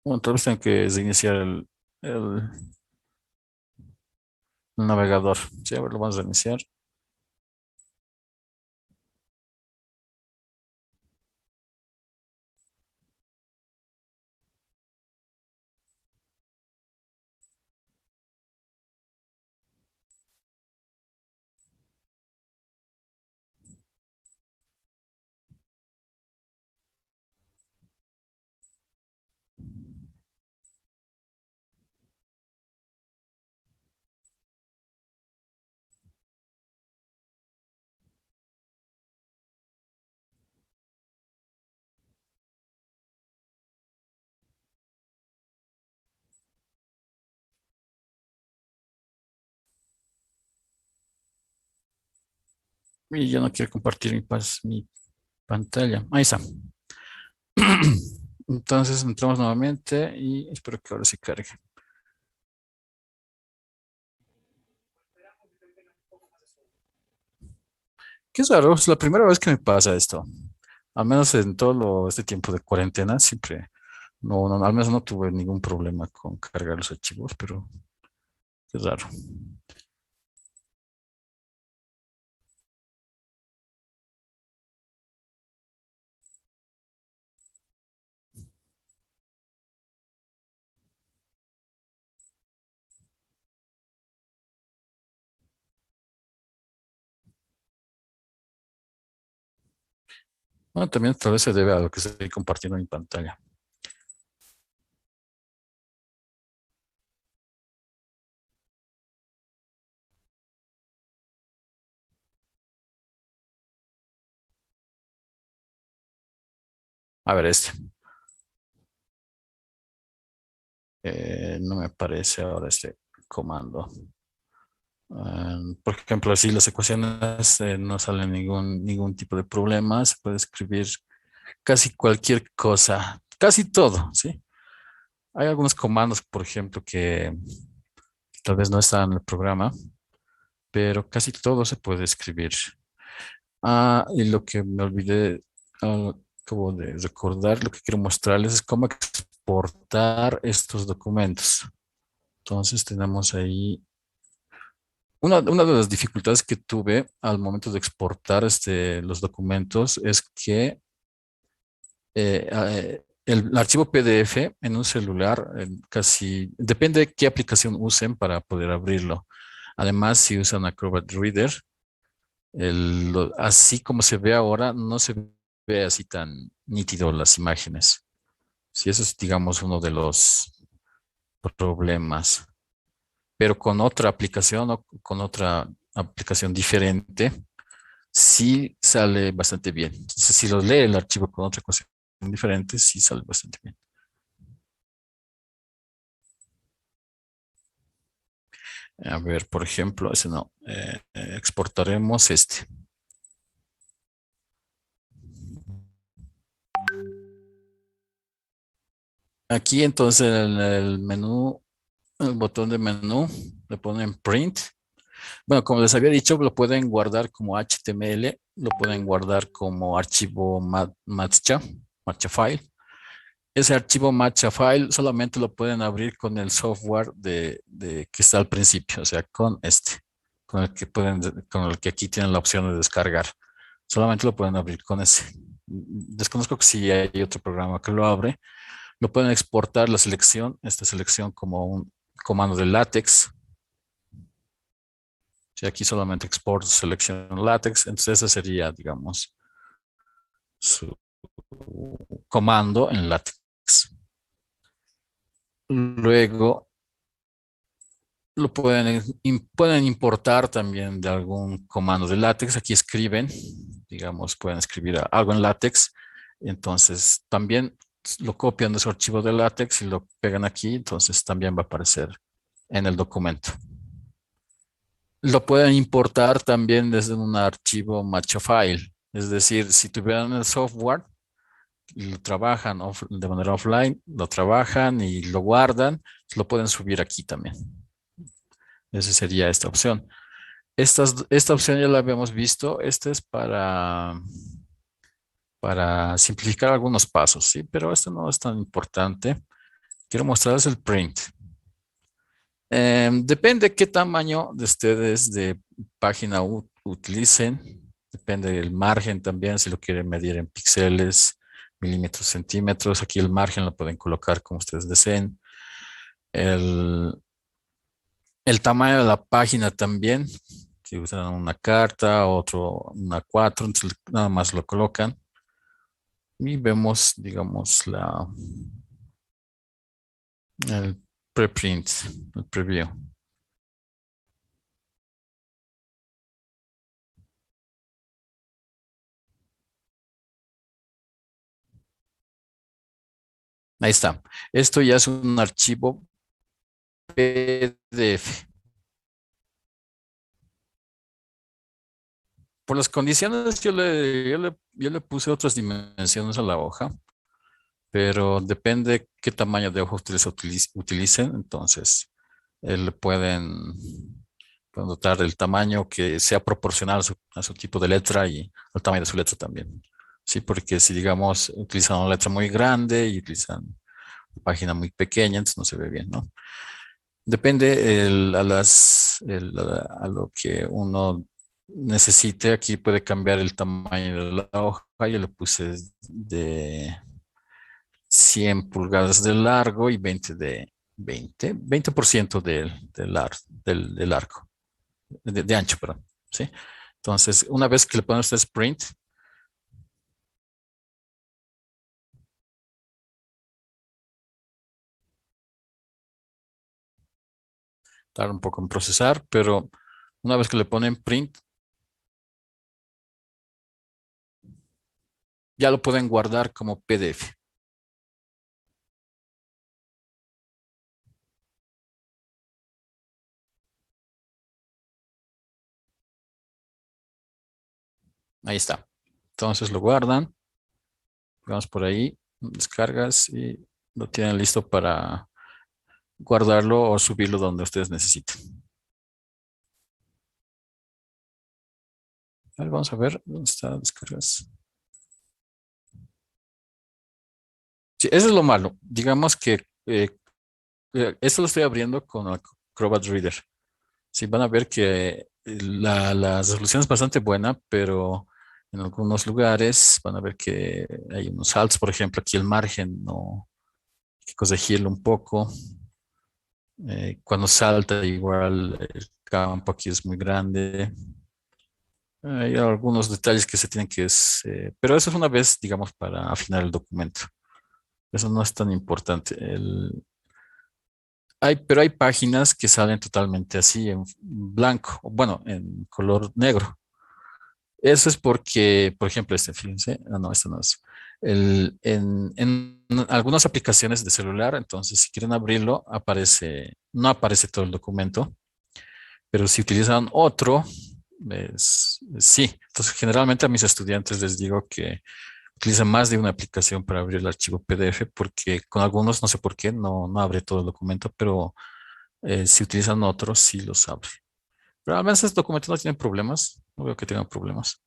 Bueno, tal vez tengo que desiniciar el navegador. Sí, a ver, lo vamos a iniciar. Y yo no quiero compartir mi pantalla. Ahí está. Entonces entramos nuevamente y espero que ahora sí cargue. Qué raro, es la primera vez que me pasa esto. Al menos en este tiempo de cuarentena, siempre, al menos no tuve ningún problema con cargar los archivos, pero qué raro. Bueno, también tal vez se debe a lo que estoy compartiendo en mi pantalla. A ver, no me aparece ahora este comando. Por ejemplo, si las ecuaciones no salen ningún tipo de problema, se puede escribir casi cualquier cosa, casi todo, ¿sí? Hay algunos comandos, por ejemplo, que tal vez no están en el programa, pero casi todo se puede escribir. Y lo que me olvidé, acabo de recordar, lo que quiero mostrarles es cómo exportar estos documentos. Entonces tenemos ahí una de las dificultades que tuve al momento de exportar los documentos es que el archivo PDF en un celular casi depende de qué aplicación usen para poder abrirlo. Además, si usan Acrobat Reader, así como se ve ahora, no se ve así tan nítido las imágenes. Si eso es, digamos, uno de los problemas. Pero con otra aplicación o con otra aplicación diferente, sí sale bastante bien. Entonces, si los lee el archivo con otra cosa diferente, sí sale bastante bien. A ver, por ejemplo, ese no. Exportaremos este. Aquí entonces en el menú, el botón de menú, le ponen print. Bueno, como les había dicho, lo pueden guardar como HTML, lo pueden guardar como archivo matcha file. Ese archivo matcha file solamente lo pueden abrir con el software que está al principio, o sea, con el que aquí tienen la opción de descargar. Solamente lo pueden abrir con ese. Desconozco que si hay otro programa que lo abre. Lo pueden exportar esta selección como un comando de látex. Si aquí solamente export selección látex, entonces ese sería, digamos, su comando en látex. Luego pueden importar también de algún comando de látex. Aquí escriben, digamos, pueden escribir algo en látex. Entonces también lo copian de su archivo de látex y lo pegan aquí. Entonces también va a aparecer en el documento. Lo pueden importar también desde un archivo matcha file. Es decir, si tuvieran el software, lo trabajan de manera offline, lo trabajan y lo guardan, lo pueden subir aquí también. Esa sería esta opción. Esta opción ya la habíamos visto. Esta es para simplificar algunos pasos, ¿sí? Pero esto no es tan importante. Quiero mostrarles el print. Depende qué tamaño de ustedes de página utilicen. Depende del margen también, si lo quieren medir en píxeles, milímetros, centímetros. Aquí el margen lo pueden colocar como ustedes deseen. El, el tamaño de la página también. Si usan una carta, una 4, entonces nada más lo colocan. Y vemos, digamos, el preprint, el preview. Ahí está. Esto ya es un archivo PDF. Por las condiciones, yo le puse otras dimensiones a la hoja, pero depende qué tamaño de hoja ustedes utilicen. Entonces, le pueden dotar el tamaño que sea proporcional a su tipo de letra y al tamaño de su letra también. Sí, porque si digamos utilizan una letra muy grande y utilizan una página muy pequeña, entonces no se ve bien, ¿no? Depende a lo que uno necesite. Aquí puede cambiar el tamaño de la hoja. Yo le puse de 100 pulgadas de largo y 20 de 20% del arco, de ancho, perdón. ¿Sí? Entonces, una vez que le ponen ustedes print, tarda un poco en procesar, pero una vez que le ponen print, ya lo pueden guardar como PDF. Ahí está. Entonces lo guardan, vamos por ahí, descargas y lo tienen listo para guardarlo o subirlo donde ustedes necesiten. A ver, vamos a ver dónde está descargas. Sí, eso es lo malo. Digamos que esto lo estoy abriendo con Acrobat Reader. Sí, van a ver que la resolución es bastante buena, pero en algunos lugares van a ver que hay unos saltos. Por ejemplo, aquí el margen no hay que corregirlo un poco. Cuando salta, igual el campo aquí es muy grande. Hay algunos detalles que se tienen pero eso es una vez, digamos, para afinar el documento. Eso no es tan importante. Pero hay páginas que salen totalmente así, en blanco, o bueno, en color negro. Eso es porque, por ejemplo, fíjense, no, este no es. En algunas aplicaciones de celular, entonces, si quieren abrirlo, no aparece todo el documento, pero si utilizan otro, sí. Entonces, generalmente a mis estudiantes les digo que utilicen más de una aplicación para abrir el archivo PDF, porque con algunos, no sé por qué, no abre todo el documento, pero si utilizan otros, sí los abre. Pero al menos estos documentos no tienen problemas, no veo que tengan problemas.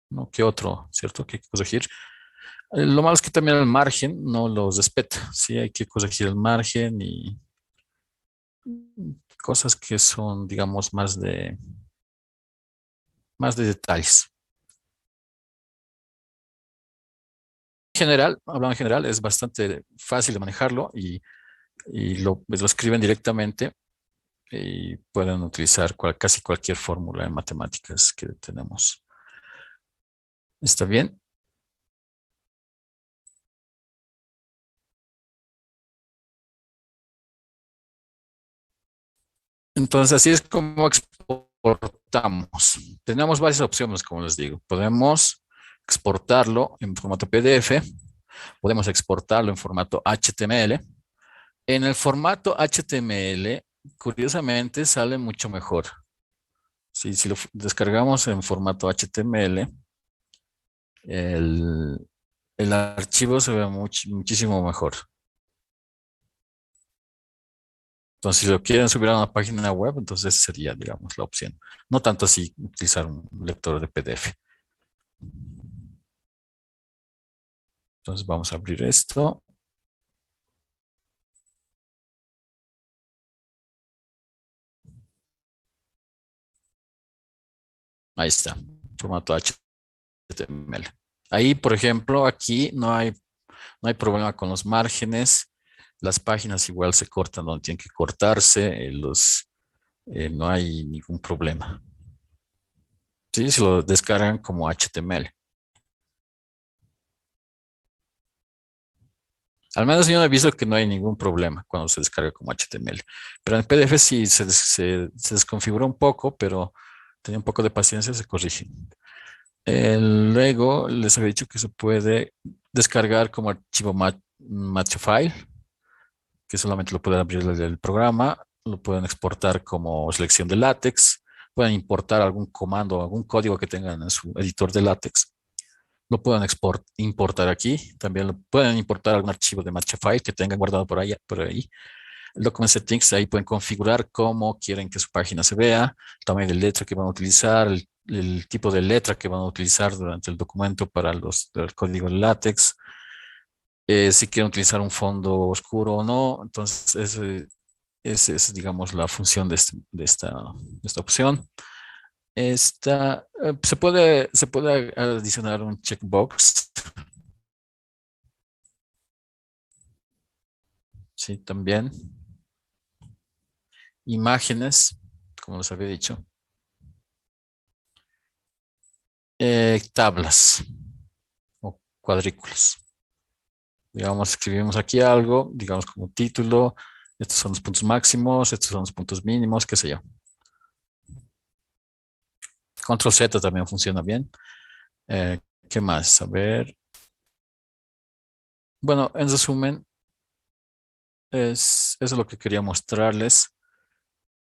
¿No? ¿Qué otro, cierto? Que hay que corregir. Lo malo es que también el margen no los respeta. Sí, hay que corregir el margen y cosas que son, digamos, más de detalles. Hablando en general, es bastante fácil de manejarlo y lo escriben directamente y pueden utilizar casi cualquier fórmula en matemáticas que tenemos. ¿Está bien? Entonces, así es como exportamos. Tenemos varias opciones, como les digo. Podemos exportarlo en formato PDF, podemos exportarlo en formato HTML. En el formato HTML, curiosamente, sale mucho mejor. Si lo descargamos en formato HTML, el, el archivo se ve muchísimo mejor. Entonces, si lo quieren subir a una página web, entonces sería, digamos, la opción. No tanto así utilizar un lector de PDF. Entonces, vamos a abrir esto. Ahí está, formato HTML. Ahí, por ejemplo, aquí no hay problema con los márgenes. Las páginas igual se cortan donde tienen que cortarse. No hay ningún problema. Sí, se lo descargan como HTML. Al menos yo no he visto que no hay ningún problema cuando se descarga como HTML. Pero en PDF sí se desconfigura un poco, pero tenía un poco de paciencia, se corrige. Luego les había dicho que se puede descargar como archivo match file, que solamente lo pueden abrir desde el programa, lo pueden exportar como selección de látex, pueden importar algún comando, algún código que tengan en su editor de látex. Lo pueden importar aquí. También lo pueden importar algún archivo de Matchafile que tengan guardado por ahí. El document settings, ahí pueden configurar cómo quieren que su página se vea, el tamaño de letra que van a utilizar, el tipo de letra que van a utilizar durante el documento para el código de látex, si quieren utilizar un fondo oscuro o no. Entonces, esa es, digamos, la función de esta opción. Se puede adicionar un checkbox, sí, también. Imágenes, como les había dicho. Tablas o cuadrículas. Digamos, escribimos aquí algo, digamos como título, estos son los puntos máximos, estos son los puntos mínimos, qué sé yo. Control Z también funciona bien. ¿Qué más? A ver. Bueno, en resumen, eso es lo que quería mostrarles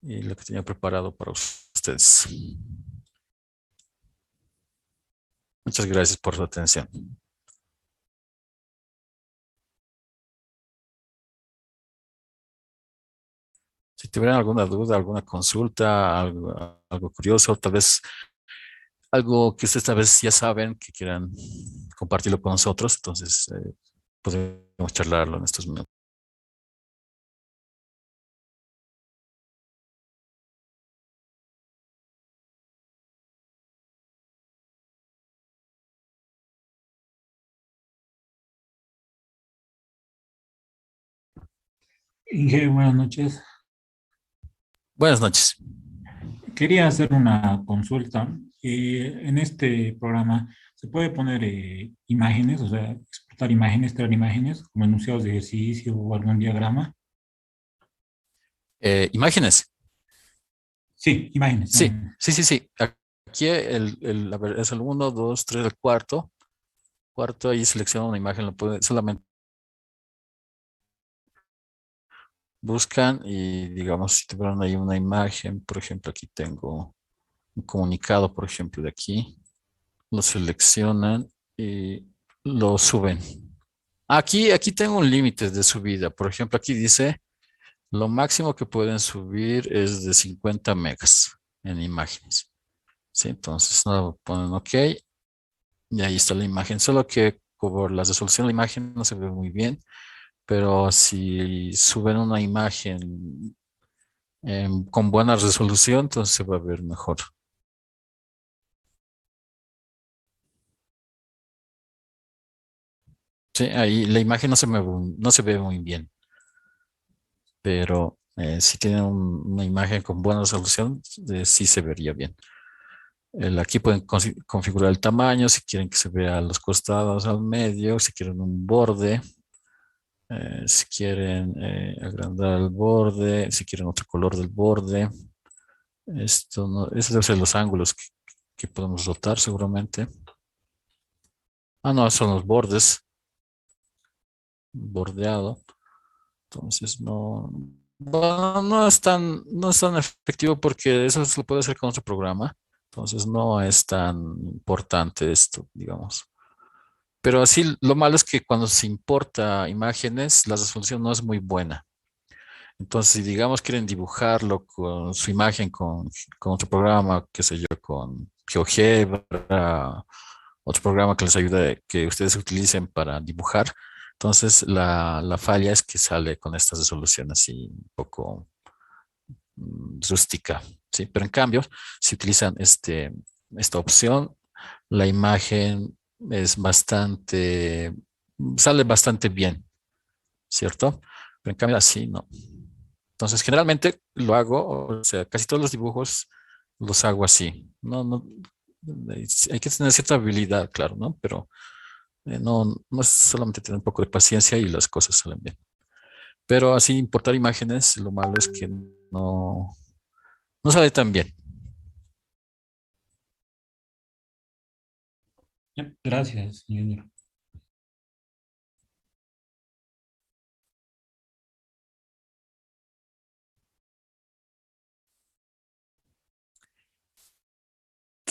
y lo que tenía preparado para ustedes. Muchas gracias por su atención. Si tuvieran alguna duda, alguna consulta, algo curioso, tal vez algo que ustedes tal vez ya saben que quieran compartirlo con nosotros, entonces podemos charlarlo en estos minutos. Inge, buenas noches. Buenas noches. Quería hacer una consulta. En este programa se puede poner imágenes, o sea, exportar imágenes, traer imágenes, como enunciados de ejercicio o algún diagrama. Imágenes. Sí, imágenes, Sí, imágenes. sí, sí, sí. Aquí a ver, es el uno, 2, 3, el cuarto. Cuarto, ahí selecciona una imagen, lo puede, solamente buscan y digamos, si tuvieran ahí una imagen, por ejemplo, aquí tengo un comunicado, por ejemplo, de aquí, lo seleccionan y lo suben. Aquí tengo un límite de subida. Por ejemplo, aquí dice, lo máximo que pueden subir es de 50 megas en imágenes. Sí, entonces no ponen OK y ahí está la imagen. Solo que por la resolución de la imagen no se ve muy bien, pero si suben una imagen con buena resolución, entonces se va a ver mejor. Sí, ahí la imagen no se ve muy bien, pero si tienen una imagen con buena resolución, sí se vería bien. Aquí pueden configurar el tamaño, si quieren que se vea a los costados, al medio, si quieren un borde, si quieren agrandar el borde, si quieren otro color del borde. Esto no, esos deben ser los ángulos que podemos rotar seguramente. Ah, no, son los bordes, bordeado. Entonces bueno, no es tan efectivo porque eso se lo puede hacer con otro programa. Entonces no es tan importante esto, digamos. Pero así lo malo es que cuando se importa imágenes, la resolución no es muy buena. Entonces, si digamos quieren dibujarlo con su imagen con otro programa, qué sé yo, con GeoGebra, otro programa que les ayude, que ustedes utilicen para dibujar, entonces la falla es que sale con esta resolución así un poco rústica, ¿sí? Pero en cambio, si utilizan esta opción, la imagen es sale bastante bien, ¿cierto? Pero en cambio así no. Entonces, generalmente lo hago, o sea, casi todos los dibujos los hago así. No, no, hay que tener cierta habilidad, claro, ¿no? Pero no es solamente tener un poco de paciencia y las cosas salen bien. Pero así importar imágenes, lo malo es que no sale tan bien. Ya, gracias, Junior.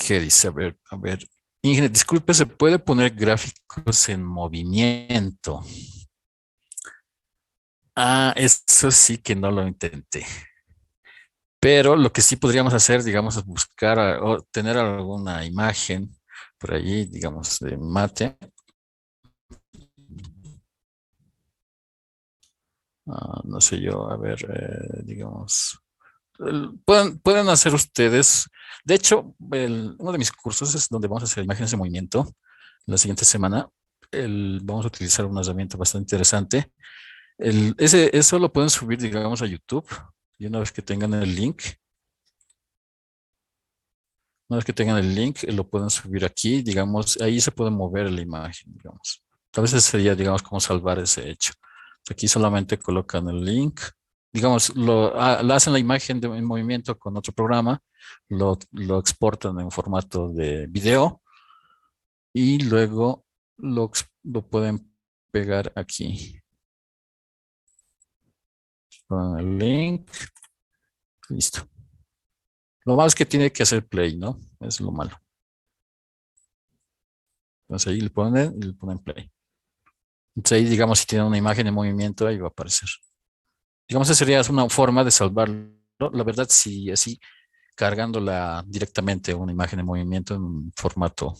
¿Qué dice? A ver. Inge, disculpe, ¿se puede poner gráficos en movimiento? Ah, eso sí que no lo intenté. Pero lo que sí podríamos hacer, digamos, es buscar o tener alguna imagen por allí, digamos, de mate. No sé yo, a ver, digamos, pueden hacer ustedes. De hecho, uno de mis cursos es donde vamos a hacer imágenes de movimiento. La siguiente semana vamos a utilizar una herramienta bastante interesante. Eso lo pueden subir, digamos, a YouTube. Y una vez que tengan el link, lo pueden subir aquí, digamos, ahí se puede mover la imagen, digamos. Tal vez ese sería, digamos, como salvar ese hecho. Aquí solamente colocan el link, digamos, lo hacen la imagen en movimiento con otro programa, lo exportan en formato de video y luego lo pueden pegar aquí con el link. Listo. Lo malo es que tiene que hacer play, ¿no? Es lo malo. Entonces ahí le ponen play. Entonces ahí, digamos, si tiene una imagen en movimiento, ahí va a aparecer. Digamos, esa sería una forma de salvarlo. La verdad, si así cargándola directamente una imagen en movimiento en un formato.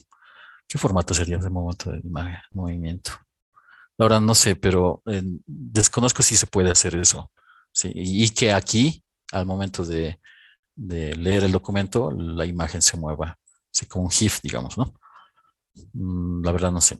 ¿Qué formato sería ese momento de imagen, movimiento? Ahora no sé, pero desconozco si se puede hacer eso. Sí, y que aquí, al momento de leer el documento, la imagen se mueva, así como un GIF, digamos, ¿no? La verdad no sé.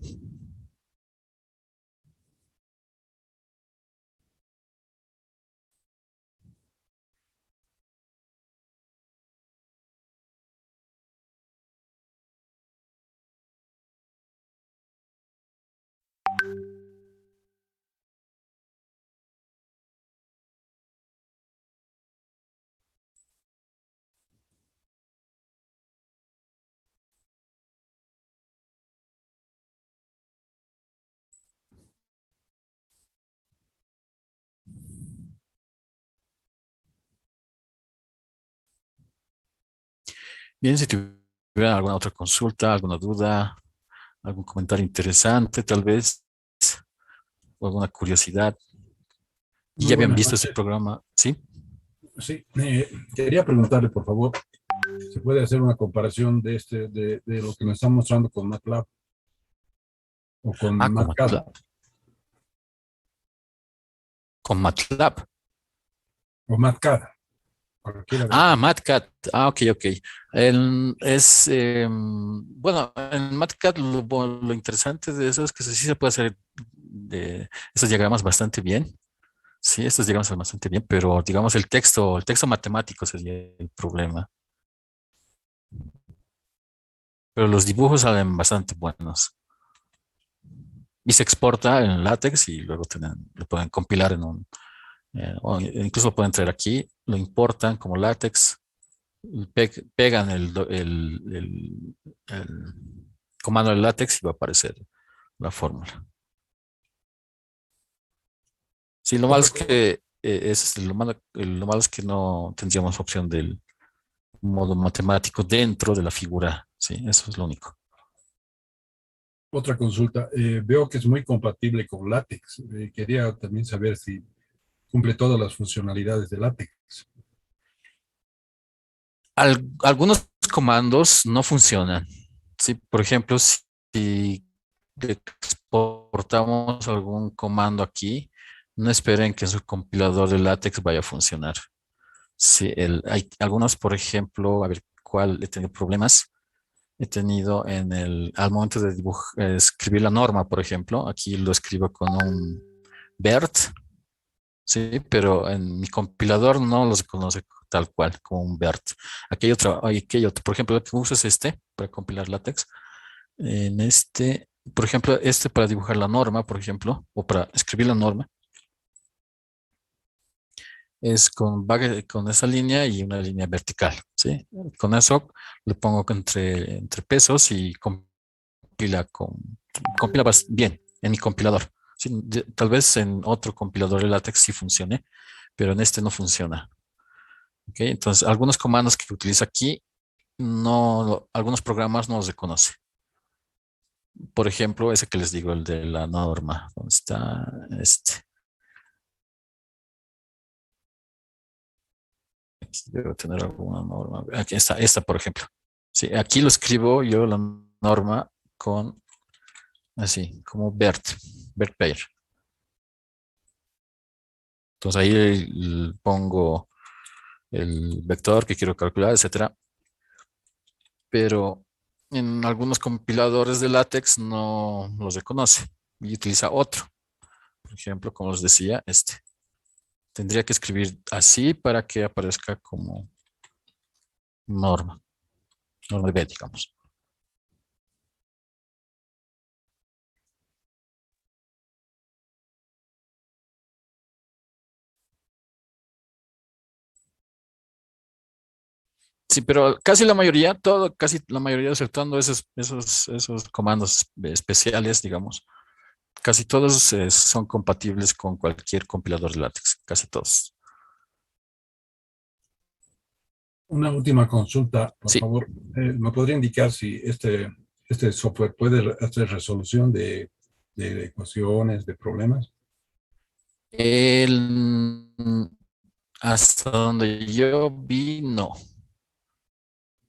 Bien, si tuviera alguna otra consulta, alguna duda, algún comentario interesante, tal vez, o alguna curiosidad, y Muy ya habían buenas visto ese noches. programa, ¿sí? Sí, quería preguntarle, por favor, ¿se puede hacer una comparación de lo que me están mostrando con MATLAB o con Ah, con MATCAD MATLAB. Con MATLAB. o MATCAD, cualquiera de los Ah, dos? MATCAD. Ah, ok, ok. Bueno, en MATCAD lo interesante de eso es que sí se puede hacer de estos diagramas bastante bien. Sí, estos diagramas son bastante bien, pero digamos el texto matemático sería el problema. Pero los dibujos salen bastante buenos. Y se exporta en LaTeX y luego lo pueden compilar o incluso lo pueden traer aquí, lo importan como LaTeX, pegan el comando de LaTeX y va a aparecer la fórmula. Sí, lo malo Otra es cosa, que lo malo es que no tendríamos opción del modo matemático dentro de la figura. Sí, eso es lo único. otra consulta. Veo que es muy compatible con LaTeX. Quería también saber si cumple todas las funcionalidades de LaTeX. Algunos comandos no funcionan. Sí, por ejemplo, si exportamos algún comando aquí, no esperen que su compilador de LaTeX vaya a funcionar. Sí, hay algunos, por ejemplo, a ver cuál he tenido problemas. He tenido al momento de escribir la norma, por ejemplo, aquí lo escribo con un BERT, sí, pero en mi compilador no los conoce tal cual, como un BERT. Aquí hay otro, por ejemplo, el que uso es este para compilar LaTeX. En por ejemplo, para dibujar la norma, por ejemplo, o para escribir la norma, es con esa línea y una línea vertical, ¿sí? Con eso le pongo entre pesos y compila bien en mi compilador. Sí, tal vez en otro compilador de LaTeX sí funcione, pero en este no funciona. ¿Ok? Entonces, algunos comandos que utilizo aquí no, algunos programas no los reconoce. Por ejemplo, ese que les digo, el de la norma. ¿Dónde está este? Aquí debo tener alguna norma. Aquí está, esta, por ejemplo. Sí, aquí lo escribo yo la norma con así, como Bert Pair. Entonces ahí pongo el vector que quiero calcular, etcétera. Pero en algunos compiladores de LaTeX no los reconoce y utiliza otro. Por ejemplo, como les decía, este. Tendría que escribir así para que aparezca como norma, norma B, digamos. Sí, pero casi la mayoría, casi la mayoría, exceptuando esos comandos especiales, digamos, casi todos son compatibles con cualquier compilador de LaTeX, casi todos. Una última consulta, por Sí, favor. ¿Me podría indicar si este software puede hacer resolución de ecuaciones, de problemas? el, hasta donde yo vi, no.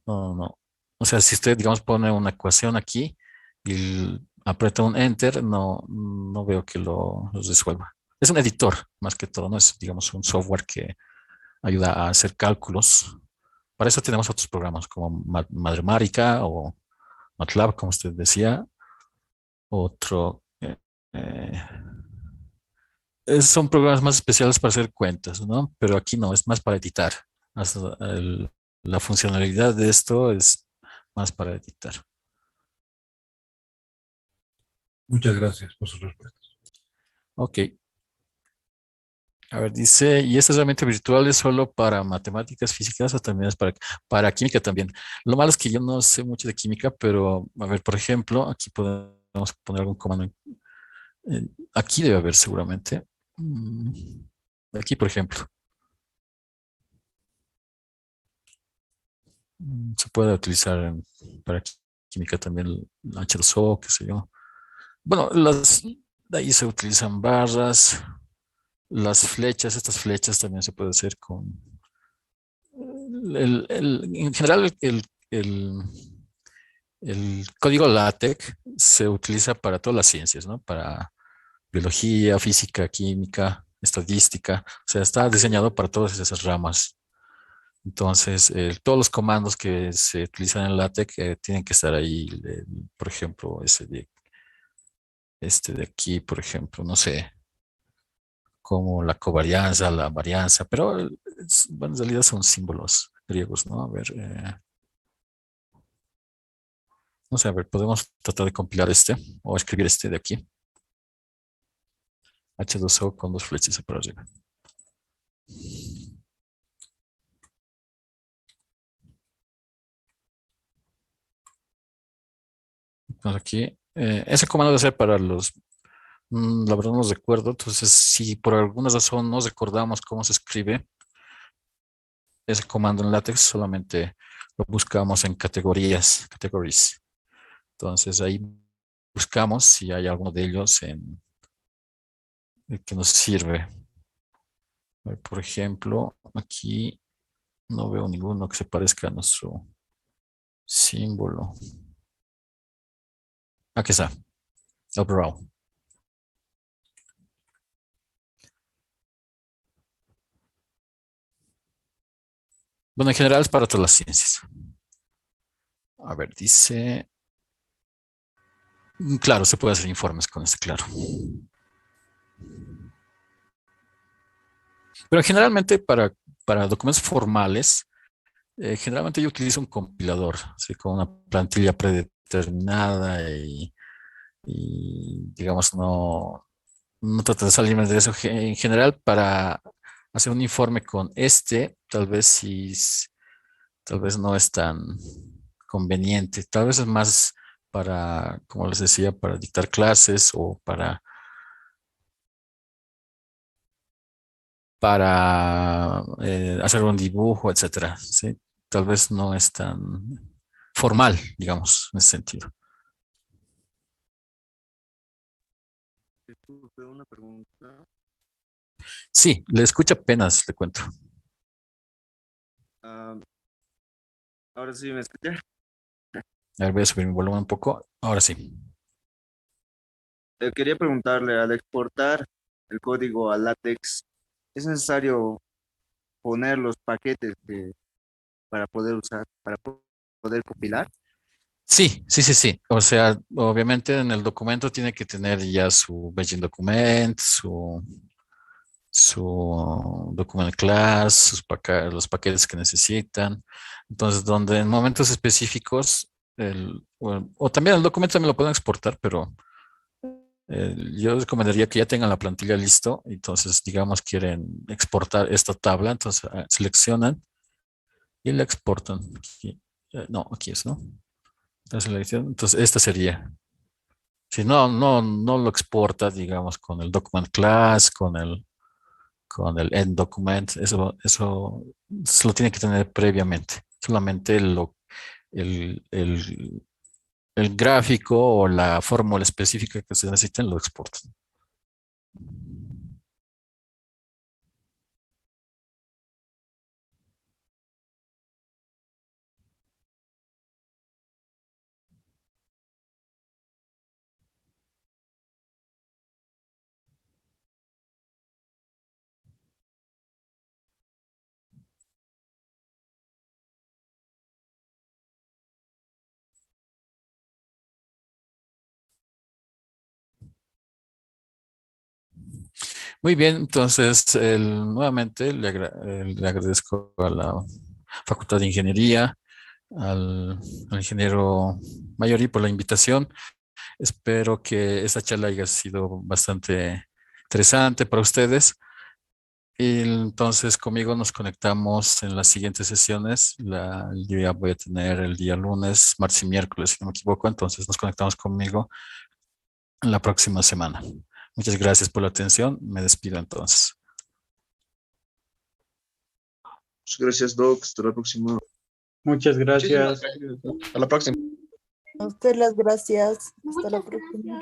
No, no. O sea, si usted, digamos, pone una ecuación aquí y aprieta un enter, no veo que lo resuelva. Es un editor, más que todo, no es, digamos, un software que ayuda a hacer cálculos. Para eso tenemos otros programas como Mathematica o MATLAB, como usted decía. Otro. Eh, son programas más especiales para hacer cuentas, ¿no? Pero aquí no, es más para editar. La funcionalidad de esto es más para editar. Muchas gracias por su respuesta. Ok. A ver, dice, ¿y esta herramienta virtual es solo para matemáticas, físicas o también es para química también? Lo malo es que yo no sé mucho de química, pero a ver, por ejemplo, aquí podemos poner algún comando. Aquí debe haber seguramente. Aquí, por ejemplo, se puede utilizar para química también el H2O, qué sé yo. Bueno, de ahí se utilizan barras, las flechas, estas flechas también se puede hacer con en general, el código LaTeX se utiliza para todas las ciencias, ¿no? Para biología, física, química, estadística. O sea, está diseñado para todas esas ramas. Entonces, todos los comandos que se utilizan en LaTeX tienen que estar ahí. Por ejemplo, este de aquí, por ejemplo, no sé, como la covarianza, la varianza, pero bueno, en realidad son símbolos griegos, ¿no? A ver. No sé, a ver, podemos tratar de compilar este o escribir este de aquí. H2O con dos flechas para arriba. Entonces aquí, ese comando debe ser para la verdad no recuerdo. Entonces, si por alguna razón no recordamos cómo se escribe ese comando en LaTeX, solamente lo buscamos en categories. Entonces ahí buscamos si hay alguno de ellos que nos sirve. Por ejemplo, aquí no veo ninguno que se parezca a nuestro símbolo. Aquí está, overall. Bueno, en general es para todas las ciencias. A ver, dice, claro, se puede hacer informes con este, claro. Pero generalmente para documentos formales, generalmente yo utilizo un compilador, así con una plantilla predeterminada y digamos, no trato de salirme de eso. En general, para hacer un informe con tal vez sí, tal vez no es tan conveniente. Tal vez es más para, como les decía, para dictar clases o para hacer un dibujo, etcétera. ¿Sí? tal vez no es tan formal, digamos, en ese sentido. Disculpe, una pregunta. Sí, le escucho apenas, le cuento. Ah, ahora sí me escucha. A ver, voy a subir mi volumen un poco. Ahora sí. Quería preguntarle, al exportar el código a LaTeX, ¿es necesario poner los paquetes para poder usar, poder compilar? Sí, sí, sí, sí. O sea, obviamente en el documento tiene que tener ya su Begin document, su document class, los paquetes que necesitan. Entonces, donde en momentos específicos, o también el documento también lo pueden exportar, pero yo recomendaría que ya tengan la plantilla listo. Entonces, digamos, quieren exportar esta tabla, entonces seleccionan y la exportan. Aquí, no, aquí es, ¿no? La selección. Entonces, esta sería. Si no lo exporta, digamos, con el document class, con el end document, eso se lo tiene que tener previamente. Solamente el, el gráfico o la fórmula específica que se necesiten lo exportan. Muy bien, entonces nuevamente le agradezco a la Facultad de Ingeniería, al ingeniero Mayori por la invitación. Espero que esta charla haya sido bastante interesante para ustedes. Y entonces conmigo nos conectamos en las siguientes sesiones. Yo ya voy a tener el día lunes, martes y miércoles, si no me equivoco. Entonces nos conectamos conmigo en la próxima semana. Muchas gracias por la atención. Me despido entonces. Muchas gracias, Doc. Hasta la próxima. Muchas gracias. Hasta la próxima. A usted las gracias. Hasta la próxima.